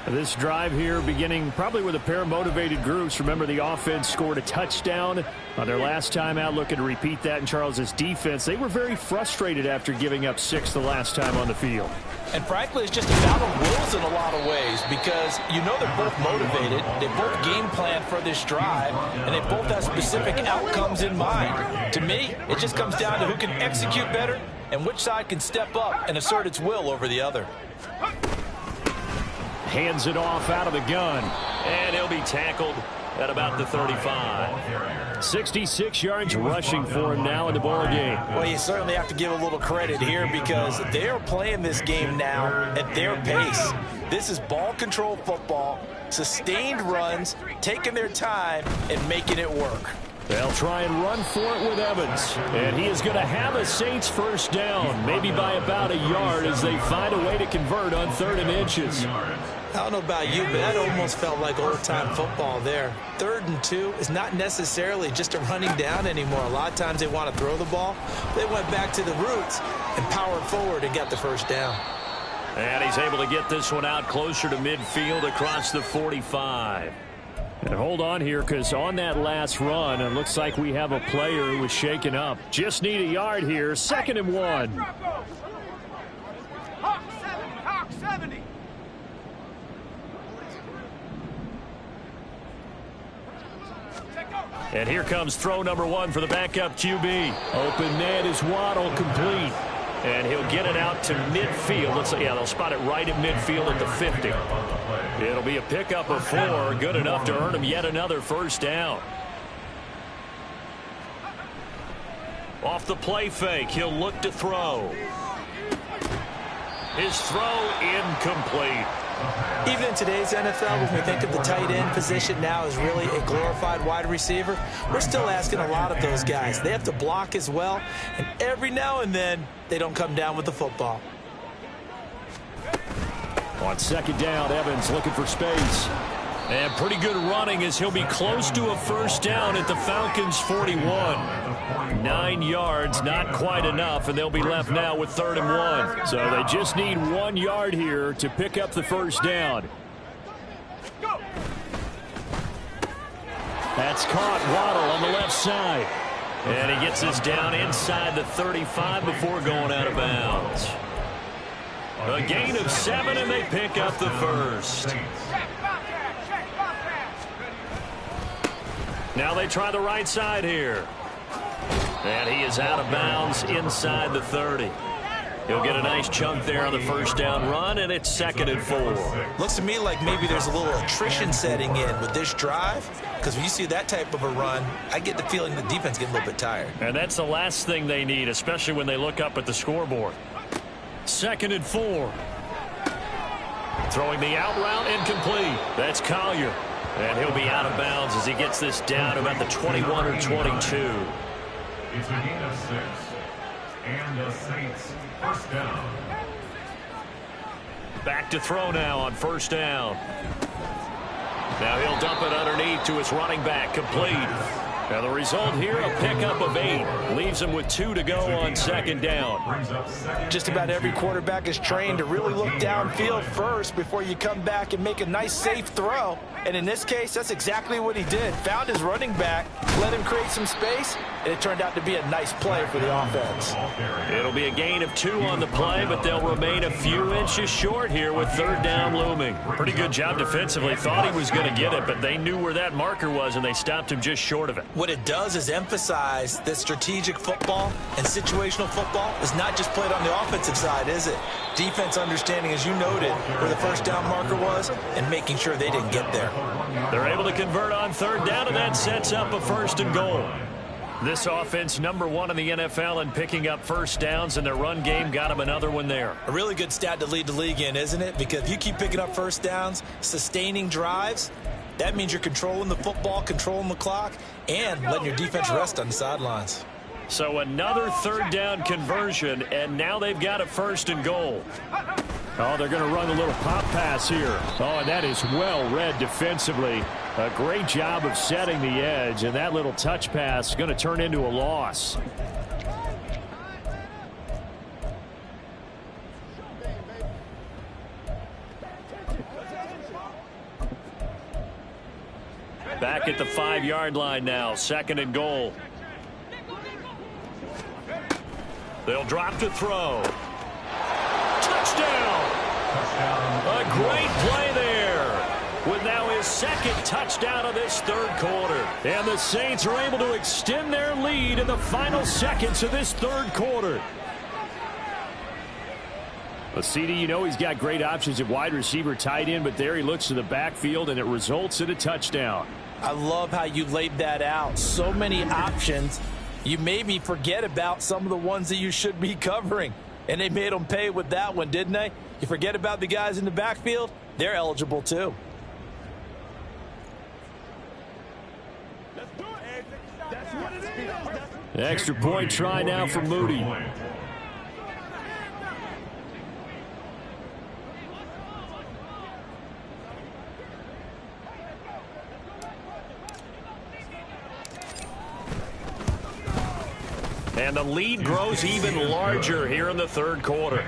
B: This drive here beginning probably with a pair of motivated groups. Remember, the offense scored a touchdown on their last time out. Looking to repeat that in Charles's defense. They were very frustrated after giving up 6 the last time on the field.
C: And frankly, it's just a battle of wills in a lot of ways because you know they're both motivated. They both game plan for this drive, and they both have specific outcomes in mind. To me, it just comes down to who can execute better and which side can step up and assert its will over the other.
B: Hands it off out of the gun. And he'll be tackled at about the 35. 66 yards rushing for him now in the ball game.
C: Well, you certainly have to give a little credit here because they're playing this game now at their pace. This is ball control football, sustained runs, taking their time and making it work.
B: They'll try and run for it with Evans. And he is going to have a Saints first down, maybe by about a yard as they find a way to convert on 3rd and inches.
C: I don't know about you, but that almost felt like old-time football there. 3rd and 2 is not necessarily just a running down anymore. A lot of times they want to throw the ball. They went back to the roots and powered forward and got the first down.
B: And he's able to get this one out closer to midfield across the 45. And hold on here because on that last run, it looks like we have a player who was shaken up. Just need a yard here. 2nd and 1.
E: Hawk 70.
B: And here comes throw number 1 for the backup QB. Open net is Waddle, complete. And he'll get it out to midfield. Let's say, yeah, they'll spot it right at midfield at the 50. It'll be a pickup of 4, good enough to earn him yet another first down. Off the play fake, he'll look to throw. His throw incomplete.
C: Even in today's NFL, when we think of the tight end position now as really a glorified wide receiver, we're still asking a lot of those guys. They have to block as well, and every now and then, they don't come down with the football.
B: On 2nd down, Evans looking for space. And pretty good running as he'll be close to a first down at the Falcons' 41. 9 yards, not quite enough, and they'll be left now with 3rd and 1. So they just need 1 yard here to pick up the first down. That's caught. Waddle on the left side. And he gets this down inside the 35 before going out of bounds. A gain of 7, and they pick up the first. Now they try the right side here. And he is out of bounds inside the 30. He'll get a nice chunk there on the first down run, and it's 2nd and 4.
C: Looks to me like maybe there's a little attrition setting in with this drive, because when you see that type of a run, I get the feeling the defense getting a little bit tired.
B: And that's the last thing they need, especially when they look up at the scoreboard. 2nd and 4. Throwing the out route, incomplete. That's Collier. And he'll be out of bounds as he gets this down about the 21 or 22.
D: It's a gain of 6. And the Saints first down.
B: Back to throw now on 1st down. Now he'll dump it underneath to his running back, complete. Now the result here, a pickup of 8. Leaves him with 2 to go on 2nd down.
C: Just about every quarterback is trained to really look downfield first before you come back and make a nice, safe throw. And in this case, that's exactly what he did. Found his running back, let him create some space, and it turned out to be a nice play for the offense.
B: It'll be a gain of 2 on the play, but they'll remain a few inches short here with 3rd down looming. Pretty good job defensively. Thought he was going to get it, but they knew where that marker was, and they stopped him just short of it.
C: What it does is emphasize that strategic football and situational football is not just played on the offensive side, is it? Defense understanding, as you noted, where the 1st down marker was and making sure they didn't get there.
B: They're able to convert on 3rd down, and that sets up a 1st and goal. This offense, #1 in the NFL in picking up 1st downs, and their run game got them another one there.
C: A really good stat to lead the league in, isn't it? Because if you keep picking up 1st downs, sustaining drives, that means you're controlling the football, controlling the clock, and letting your defense rest on the sidelines.
B: So another 3rd down conversion, and now they've got a 1st and goal. Oh, they're going to run a little pop pass here. Oh, and that is well read defensively. A great job of setting the edge, and that little touch pass is going to turn into a loss. Back at the 5-yard line now, 2nd and goal. They'll drop to throw. Touchdown! A great play there. With now his 2nd touchdown of this 3rd quarter. And the Saints are able to extend their lead in the final seconds of this 3rd quarter. Well, CD, you know he's got great options at wide receiver, tight end, but there he looks to the backfield, and it results in a touchdown.
C: I love how you laid that out. So many options. You made me forget about some of the ones that you should be covering. And they made them pay with that one, didn't they? You forget about the guys in the backfield? They're eligible too.
B: Extra point try now for Moody. And the lead grows even larger here in the 3rd quarter.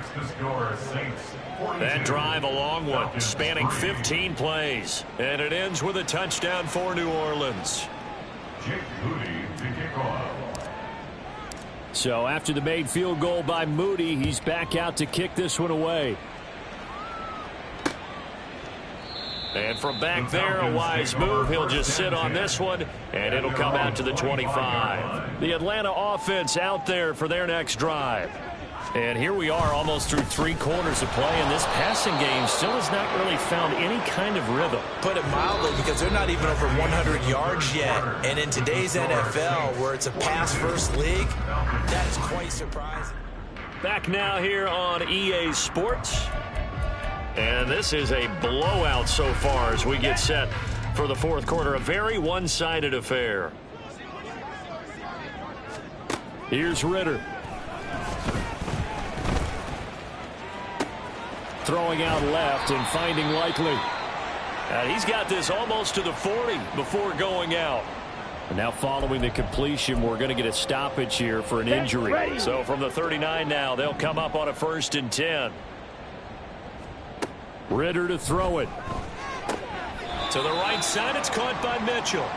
B: That drive, a long one, spanning 15 plays. And it ends with a touchdown for New Orleans. So after the made field goal by Moody, he's back out to kick this one away. And from back there, a wise move. He'll just sit on this one, and it'll come out to the 25. The Atlanta offense out there for their next drive. And here we are almost through 3 quarters of play, and this passing game still has not really found any kind of rhythm.
C: Put it mildly, because they're not even over 100 yards yet. And in today's NFL, where it's a pass-first league, that is quite surprising.
B: Back now here on EA Sports. And this is a blowout so far as we get set for the 4th quarter. A very one-sided affair. Here's Ritter. Throwing out left and finding Likely. And he's got this almost to the 40 before going out. And now following the completion, we're going to get a stoppage here for an injury. So from the 39 now, they'll come up on a 1st and 10. Ritter to throw it. To the right side, it's caught by Mitchell.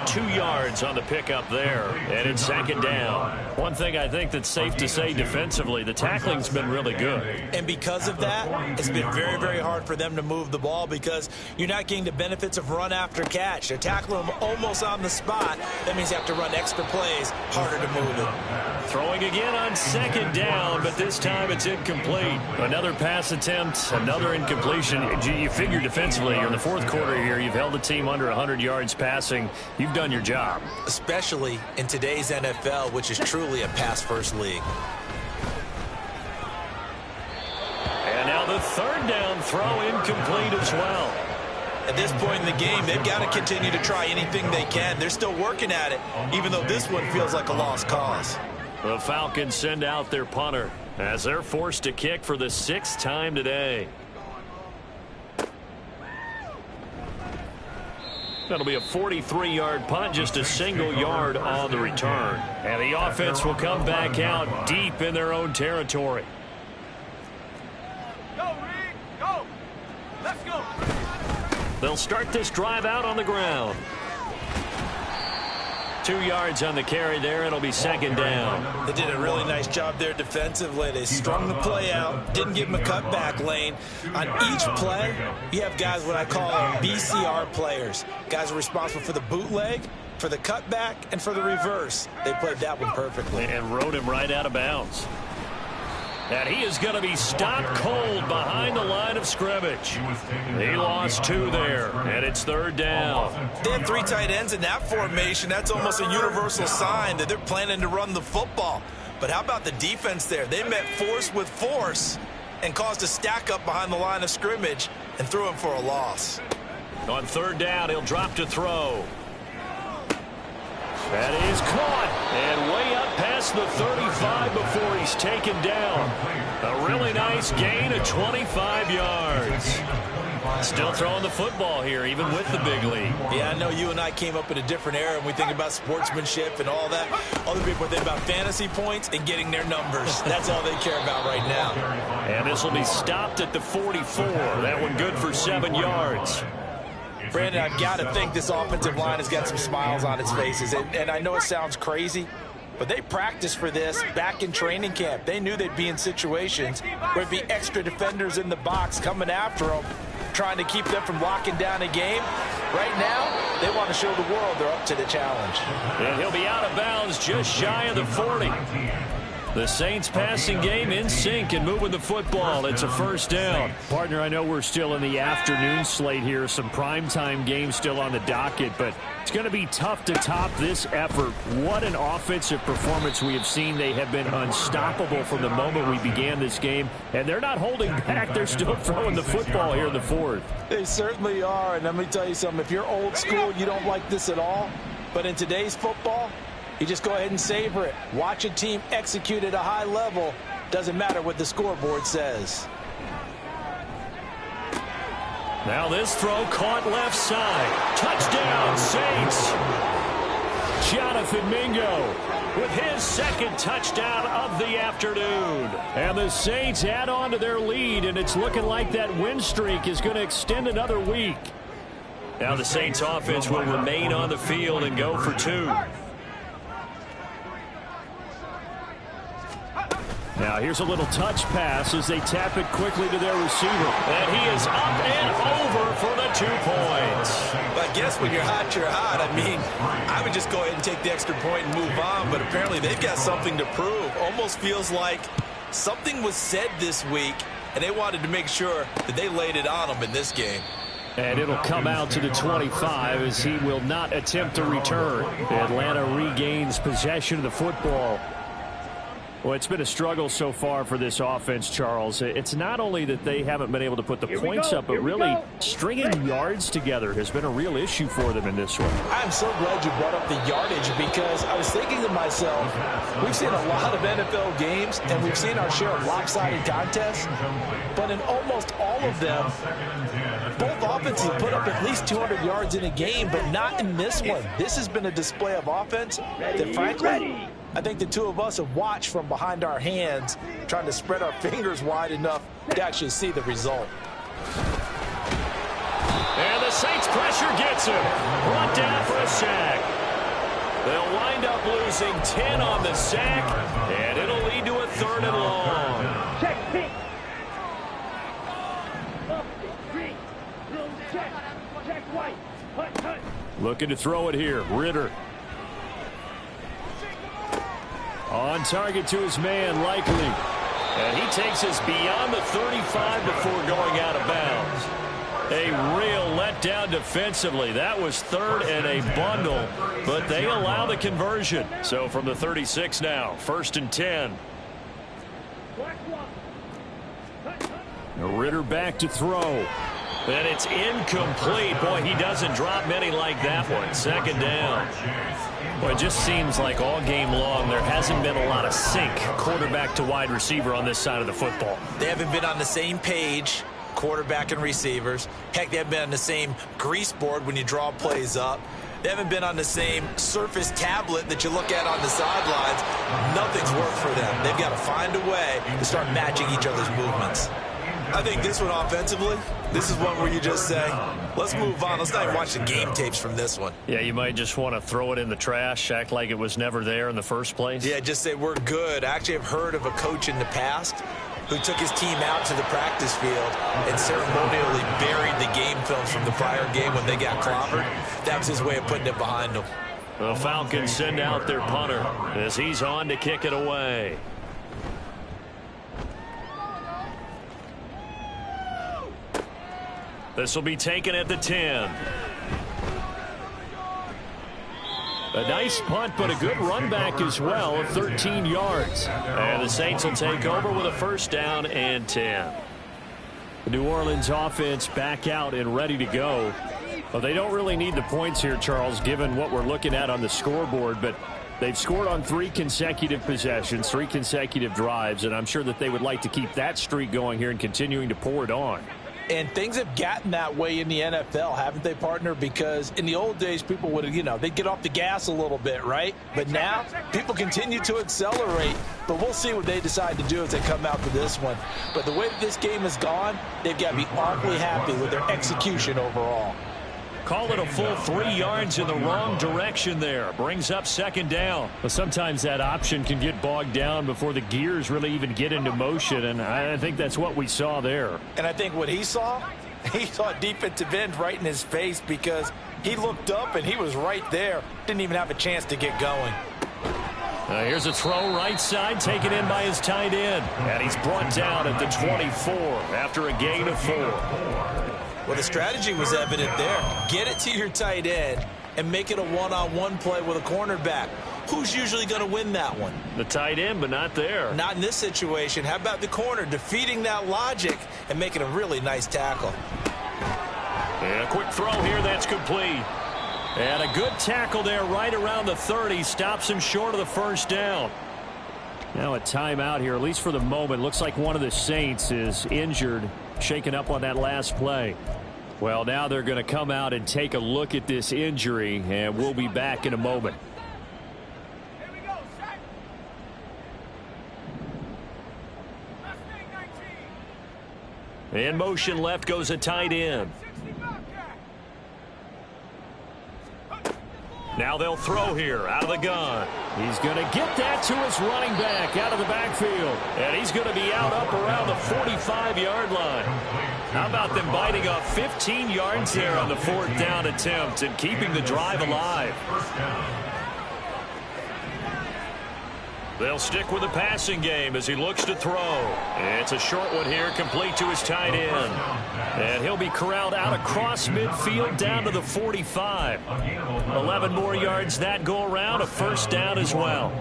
B: 2 yards on the pickup there, and it's 2nd down. One thing I think that's safe to say defensively, the tackling's been really good.
C: And because of that, it's been very, very hard for them to move the ball because you're not getting the benefits of run after catch. They're tackling them almost on the spot. That means you have to run extra plays, harder to move it.
B: Throwing again on 2nd down, but this time it's incomplete. Another pass attempt, another incompletion. You figure defensively, you're in the 4th quarter here, you've held the team under 100 yards passing. You've done your job.
C: Especially in today's NFL, which is truly a pass-first league.
B: third down throw incomplete as well.
C: At this point in the game, they've got to continue to try anything they can. They're still working at it, even though this one feels like a lost cause.
B: The Falcons send out their punter as they're forced to kick for the 6th time today. That'll be a 43-yard punt, just a single yard on the return. And the offense will come back out deep in their own territory.
E: Go, Reed, go. Let's go.
B: They'll start this drive out on the ground. 2 yards on the carry there. It'll be second down.
C: They did a really nice job there defensively. They strung the play out, didn't give them a cutback lane. On each play, you have guys what I call BCR players. Guys are responsible for the bootleg, for the cutback, and for the reverse. They played that one perfectly.
B: And rode him right out of bounds. And he is going to be stopped cold behind the line of scrimmage. He lost 2 there, and it's third down.
C: They had 3 tight ends in that formation. That's almost a universal sign that they're planning to run the football. But how about the defense there? They met force with force and caused a stack up behind the line of scrimmage and threw him for a loss.
B: On third down, he'll drop to throw. That is caught and way up past the 35 before he's taken down. A really nice gain of 25 yards. Still throwing the football here, even with the big lead.
C: Yeah, I know you and I came up in a different era, and we think about sportsmanship and all that. Other people think about fantasy points and getting their numbers. That's all they care about right now.
B: And this will be stopped at the 44. That one good for 7 yards.
C: Brandon, I've got to think this offensive line has got some smiles on its faces. And I know it sounds crazy, but they practiced for this back in training camp. They knew they'd be in situations where there'd be extra defenders in the box coming after them, trying to keep them from locking down a game. Right now, they want to show the world they're up to the challenge.
B: And he'll be out of bounds just shy of the 40. The Saints passing game in sync and moving the football. It's a first down. Partner, I know we're still in the afternoon slate here. Some primetime games still on the docket, but it's going to be tough to top this effort. What an offensive performance we have seen. They have been unstoppable from the moment we began this game, and they're not holding back. They're still throwing the football here in the fourth.
C: They certainly are, and let me tell you something. If you're old school, you don't like this at all, but in today's football, you just go ahead and savor it. Watch a team execute at a high level. Doesn't matter what the scoreboard says.
B: Now this throw caught left side. Touchdown, Saints. Jonathan Mingo with his second touchdown of the afternoon. And the Saints add on to their lead, and it's looking like that win streak is going to extend another week. Now the Saints offense will remain on the field and go for 2. Now here's a little touch pass as they tap it quickly to their receiver. And he is up and over for the 2 points.
C: But I guess when you're hot, you're hot. I mean, I would just go ahead and take the extra point and move on, but apparently they've got something to prove. Almost feels like something was said this week, and they wanted to make sure that they laid it on them in this game.
B: And it'll come out to the 25 as he will not attempt to return. Atlanta regains possession of the football. Well, it's been a struggle so far for this offense, Charles. It's not only that they haven't been able to put the points up, but really stringing yards together has been a real issue for them in this one.
C: I'm so glad you brought up the yardage because I was thinking to myself, we've seen a lot of NFL games and we've seen our share of lopsided contests, but in almost all of them, both offenses put up at least 200 yards in a game, but not in this one. This has been a display of offense that, frankly, I think the two of us have watched from behind our hands, trying to spread our fingers wide enough to actually see the result.
B: And the Saints pressure gets him. Brought down for a sack. They'll wind up losing 10 on the sack, and it'll lead to a 3rd and long.
G: Check, pick. Check white. Hut.
B: Looking to throw it here. Ritter. On target to his man, Likely. And he takes us beyond the 35 before going out of bounds. A real letdown defensively. That was 3rd and a bundle, but they allow the conversion. So from the 36 now, 1st and 10. Ritter back to throw. And it's incomplete. Boy, he doesn't drop many like that one. Second down. Well, it just seems like all game long there hasn't been a lot of sync quarterback to wide receiver on this side of the football.
C: They haven't been on the same page, quarterback and receivers. Heck, they haven't been on the same grease board when you draw plays up. They haven't been on the same Surface tablet that you look at on the sidelines. Nothing's worked for them. They've got to find a way to start matching each other's movements. I think this one offensively, this is one where you just say, let's move on. Let's not even watch the game tapes from this one.
B: Yeah, you might just want to throw it in the trash, act like it was never there in the first place.
C: Yeah, just say we're good. Actually, I've heard of a coach in the past who took his team out to the practice field and ceremonially buried the game film from the prior game when they got clobbered. That was his way of putting it behind them.
B: The Falcons send out their punter as he's on to kick it away. This will be taken at the 10. A nice punt, but a good run back as well of 13 yards. And the Saints will take over with a first down and 10. The New Orleans offense back out and ready to go. Well, they don't really need the points here, Charles, given what we're looking at on the scoreboard, but they've scored on 3 consecutive possessions, 3 consecutive drives, and I'm sure that they would like to keep that streak going here and continuing to pour it on.
C: And things have gotten that way in the NFL, haven't they, partner? Because in the old days, people would, they'd get off the gas a little bit, right? But now, people continue to accelerate. But we'll see what they decide to do as they come out to this one. But the way that this game has gone, they've got to be awfully happy with their execution overall.
B: Call it a full 3 yards in the wrong direction there. Brings up second down. But sometimes that option can get bogged down before the gears really even get into motion, and I think that's what we saw there.
C: And I think what he saw a defensive end right in his face because he looked up and he was right there. Didn't even have a chance to get going.
B: Here's a throw right side, taken in by his tight end. And he's brought down at the 24 after a gain of 4.
C: Well, the strategy was evident there. Get it to your tight end and make it a one-on-one play with a cornerback. Who's usually going to win that one?
B: The tight end, but not there.
C: Not in this situation. How about the corner defeating that logic and making a really nice tackle?
B: And a quick throw here that's complete. And a good tackle there right around the 30. Stops him short of the first down. Now a timeout here, at least for the moment. Looks like one of the Saints is injured, shaken up on that last play. Well, now they're going to come out and take a look at this injury, and we'll be back in a moment.
G: Here we go, set. Last thing, 19.
B: In motion left goes a tight end.
G: 60 Bobcat.
B: Now they'll throw here out of the gun. He's going to get that to his running back out of the backfield. And he's going to be out up around the 45-yard line. How about them biting off 15 yards there on the 4th down attempt and keeping the drive alive? They'll stick with the passing game as he looks to throw. It's a short one here, complete to his tight end. And he'll be corralled out across midfield down to the 45. 11 more yards that go around, a first down as well.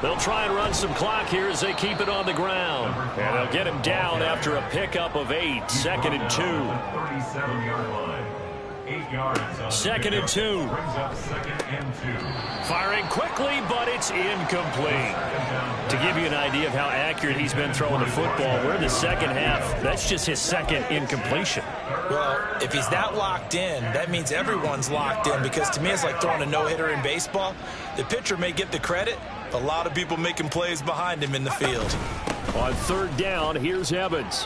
B: They'll try and run some clock here as they keep it on the ground. And they'll get him down after a pickup of 8, 2nd and 2.
D: 37-yard line. 8 yards.
B: 2nd and 2.
D: Brings up 2nd and 2.
B: Firing quickly, but it's incomplete. To give you an idea of how accurate he's been throwing the football, we're in the second half. That's just his 2nd incompletion.
C: Well, if he's that locked in, that means everyone's locked in because to me it's like throwing a no-hitter in baseball. The pitcher may get the credit. A lot of people making plays behind him in the field.
B: On 3rd down, here's Evans.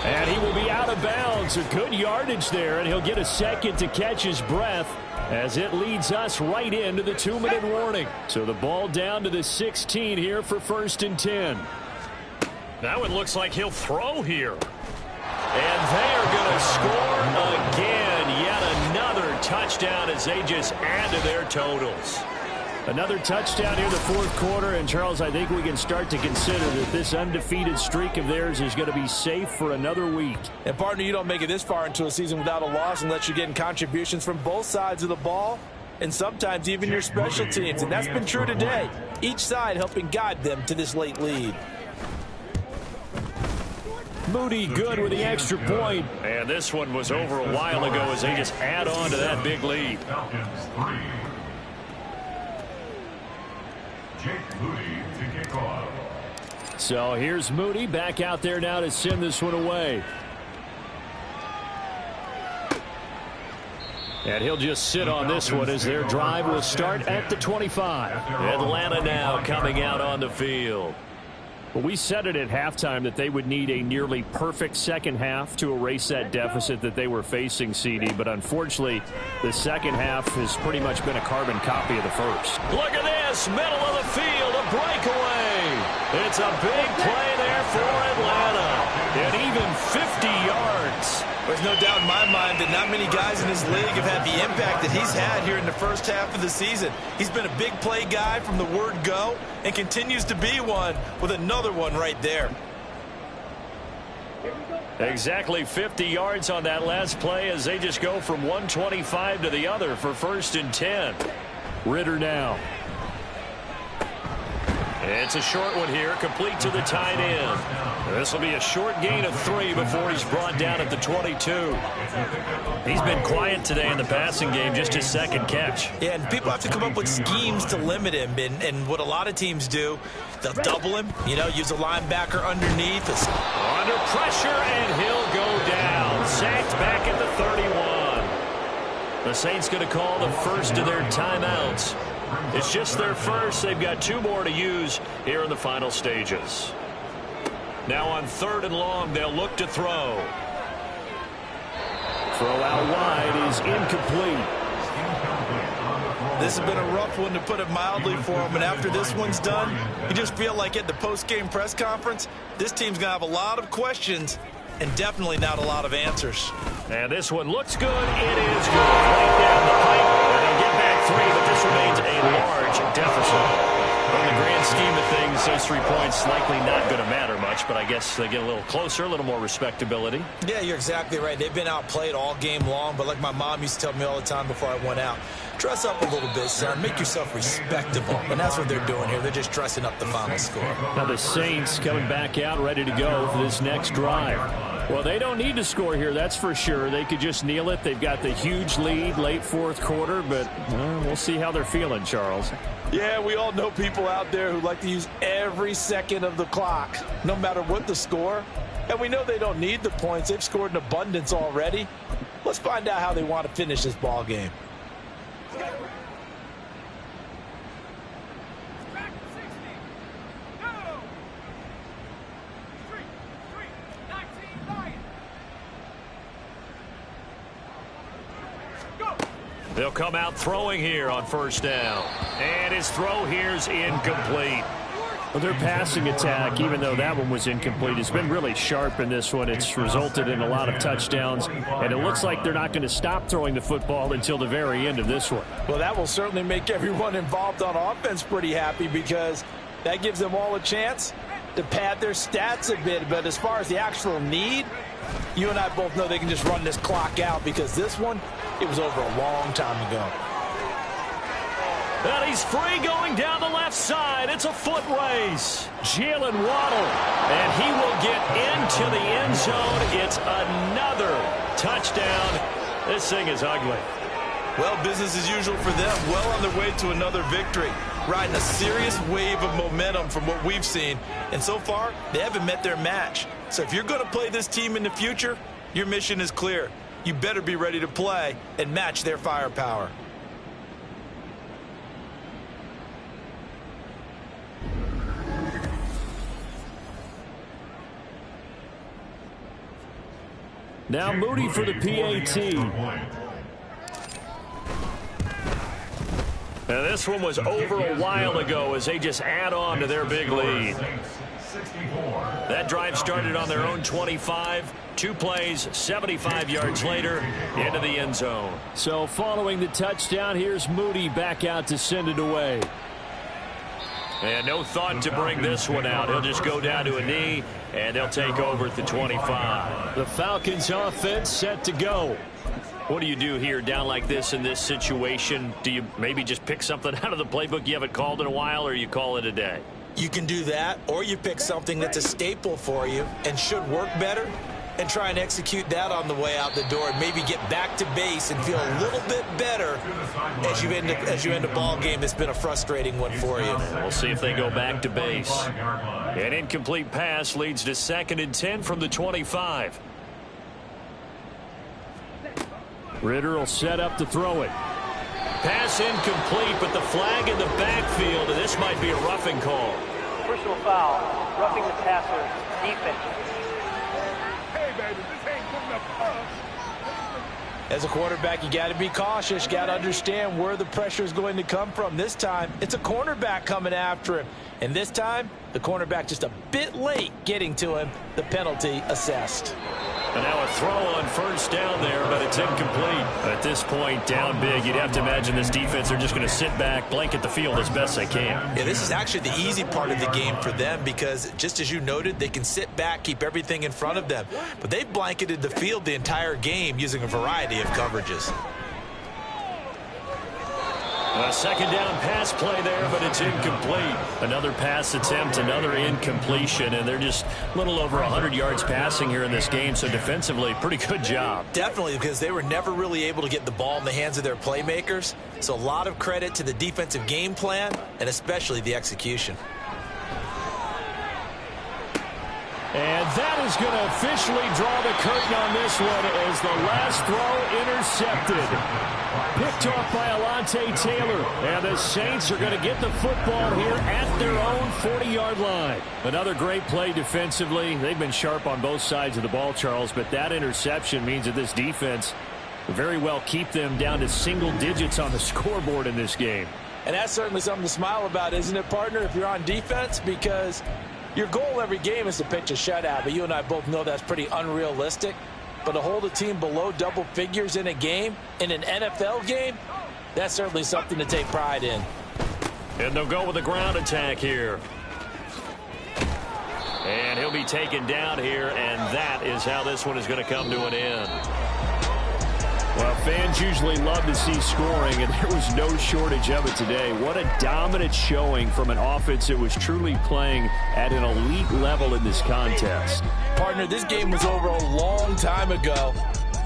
B: And he will be out of bounds. A good yardage there, and he'll get a second to catch his breath as it leads us right into the 2-minute warning. So the ball down to the 16 here for 1st and 10. Now it looks like he'll throw here. And they are going to score again. Yet another touchdown as they just add to their totals. Another touchdown here in the 4th quarter. And, Charles, I think we can start to consider that this undefeated streak of theirs is going to be safe for another week.
C: And, partner, you don't make it this far into a season without a loss unless you're getting contributions from both sides of the ball. and sometimes even your special teams. And that's been true today. Each side helping guide them to this late lead.
B: Moody good with the extra point. And this one was over a while ago as they just add on to that big lead.
D: Falcons 3. Jake Moody to kick off.
B: So here's Moody back out there now to send this one away. And he'll just sit on this one as their drive will start at the 25. Atlanta now coming out on the field. Well, we said it at halftime that they would need a nearly perfect second half to erase that deficit that they were facing, CD. But unfortunately, the second half has pretty much been a carbon copy of the first. Look at this, middle of the field, a breakaway. It's a big play there for Atlanta. And even 50 yards.
C: There's no doubt in my mind that not many guys in this league have had the impact that he's had here in the first half of the season. He's been a big play guy from the word go and continues to be one with another one right there.
B: Exactly 50 yards on that last play as they just go from 125 to the other for 1st and 10. Ritter now. It's a short one here, complete to the tight end. This will be a short gain of 3 before he's brought down at the 22. He's been quiet today in the passing game, just his second catch.
C: Yeah, and people have to come up with schemes to limit him. And what a lot of teams do, they'll double him, use a linebacker underneath.
B: Under pressure, and he'll go down. Sacked back at the 31. The Saints going to call the first of their timeouts. It's just their first. They've got 2 more to use here in the final stages. Now on 3rd and long, they'll look to throw. Throw out wide is incomplete.
C: This has been a rough one, to put it mildly, for him. And after this one's done, you just feel like at the post-game press conference, this team's going to have a lot of questions and definitely not a lot of answers.
B: And this one looks good. It is good. Right down the pipe. And they'll get back 3, but this remains a large deficit. In the grand scheme of things, those 3 points likely not going to matter much, but I guess they get a little closer, a little more respectability.
C: Yeah, you're exactly right. They've been outplayed all game long, but like my mom used to tell me all the time before I went out, dress up a little bit, son. Make yourself respectable. And that's what they're doing here. They're just dressing up the final score.
B: Now the Saints coming back out ready to go for this next drive. Well, they don't need to score here, that's for sure. They could just kneel it. They've got the huge lead late 4th quarter, but we'll see how they're feeling, Charles.
C: Yeah, we all know people out there who like to use every second of the clock, no matter what the score. And we know they don't need the points. They've scored in abundance already. Let's find out how they want to finish this ball game.
B: They'll come out throwing here on 1st down. And his throw here's incomplete. Well, their passing attack, even though that one was incomplete, has been really sharp in this one. It's resulted in a lot of touchdowns, and it looks like they're not going to stop throwing the football until the very end of this one.
C: Well, that will certainly make everyone involved on offense pretty happy, because that gives them all a chance to pad their stats a bit. But as far as the actual need, you and I both know they can just run this clock out, because this one, it was over a long time ago.
B: And he's free going down the left side. It's a foot race. Jalen Waddle. And he will get into the end zone. It's another touchdown. This thing is ugly.
C: Well, business as usual for them. Well on their way to another victory. Riding a serious wave of momentum from what we've seen. And so far, they haven't met their match. So if you're going to play this team in the future, your mission is clear. You better be ready to play and match their firepower.
B: Now Moody for the PAT. Now this one was over a while ago as they just add on to their big lead. That drive started on their own 25. 2 plays, 75 yards later, into the end zone. So following the touchdown, here's Moody back out to send it away. And no thought to bring this one out. He'll just go down to a knee, and they'll take over at the 25. The Falcons offense set to go. What do you do here down like this in this situation? Do you maybe just pick something out of the playbook you haven't called in a while, or you call it a day?
C: You can do that, or you pick something that's a staple for you and should work better and try and execute that on the way out the door and maybe get back to base and feel a little bit better as you end a ball game that's been a frustrating one for you.
B: We'll see if they go back to base. An incomplete pass leads to 2nd and 10 from the 25.
H: Ritter will set up to throw it.
B: Pass incomplete, but the flag in the backfield, and this might be a roughing call.
I: Personal foul, roughing the passer, defense.
E: Hey, baby, this ain't good enough for us.
C: As a quarterback, you got to be cautious. You got to understand where the pressure is going to come from. This time, it's a cornerback coming after him. And this time, the cornerback just a bit late getting to him. The penalty assessed.
B: And now a throw on first down there, but it's incomplete. At this point, down big, you'd have to imagine this defense are just going to sit back, blanket the field as best they can.
C: Yeah, this is actually the easy part of the game for them because, just as you noted, they can sit back, keep everything in front of them. But they've blanketed the field the entire game using a variety of coverages.
B: A second down pass play there, but it's incomplete. Another pass attempt, another incompletion, and they're just a little over 100 yards passing here in this game, so defensively, pretty good job.
C: Definitely, because they were never really able to get the ball in the hands of their playmakers, so a lot of credit to the defensive game plan and especially the execution.
H: And that is going to officially draw the curtain on this one as the last throw intercepted. Picked off by Alontae Taylor. And the Saints are going to get the football here at their own 40-yard line. Another great play defensively. They've been sharp on both sides of the ball, Charles, but that interception means that this defense will very well keep them down to single digits on the scoreboard in this game.
C: And that's certainly something to smile about, isn't it, partner, if you're on defense? Because your goal every game is to pitch a shutout, but you and I both know that's pretty unrealistic. But to hold a team below double figures in a game, in an NFL game, that's certainly something to take pride in.
B: And they'll go with a ground attack here. And he'll be taken down here, and that is how this one is going to come to an end.
H: Well, fans usually love to see scoring, and there was no shortage of it today. What a dominant showing from an offense that was truly playing at an elite level in this contest.
C: Partner, this game was over a long time ago,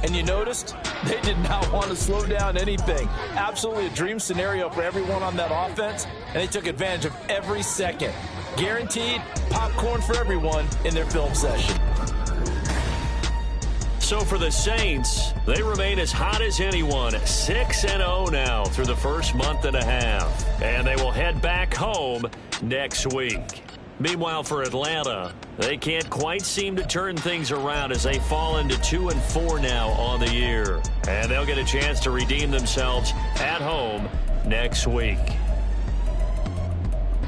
C: and you noticed they did not want to slow down anything. Absolutely a dream scenario for everyone on that offense, and they took advantage of every second. Guaranteed popcorn for everyone in their film session.
B: So for the Saints, they remain as hot as anyone, 6-0 now through the first month and a half. And they will head back home next week. Meanwhile, for Atlanta, they can't quite seem to turn things around as they fall into 2-4 now on the year. And they'll get a chance to redeem themselves at home next week.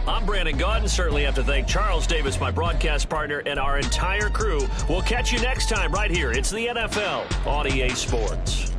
B: I'm Brandon Gaudin. Certainly have to thank Charles Davis, my broadcast partner, and our entire crew. We'll catch you next time right here. It's the NFL on EA Sports.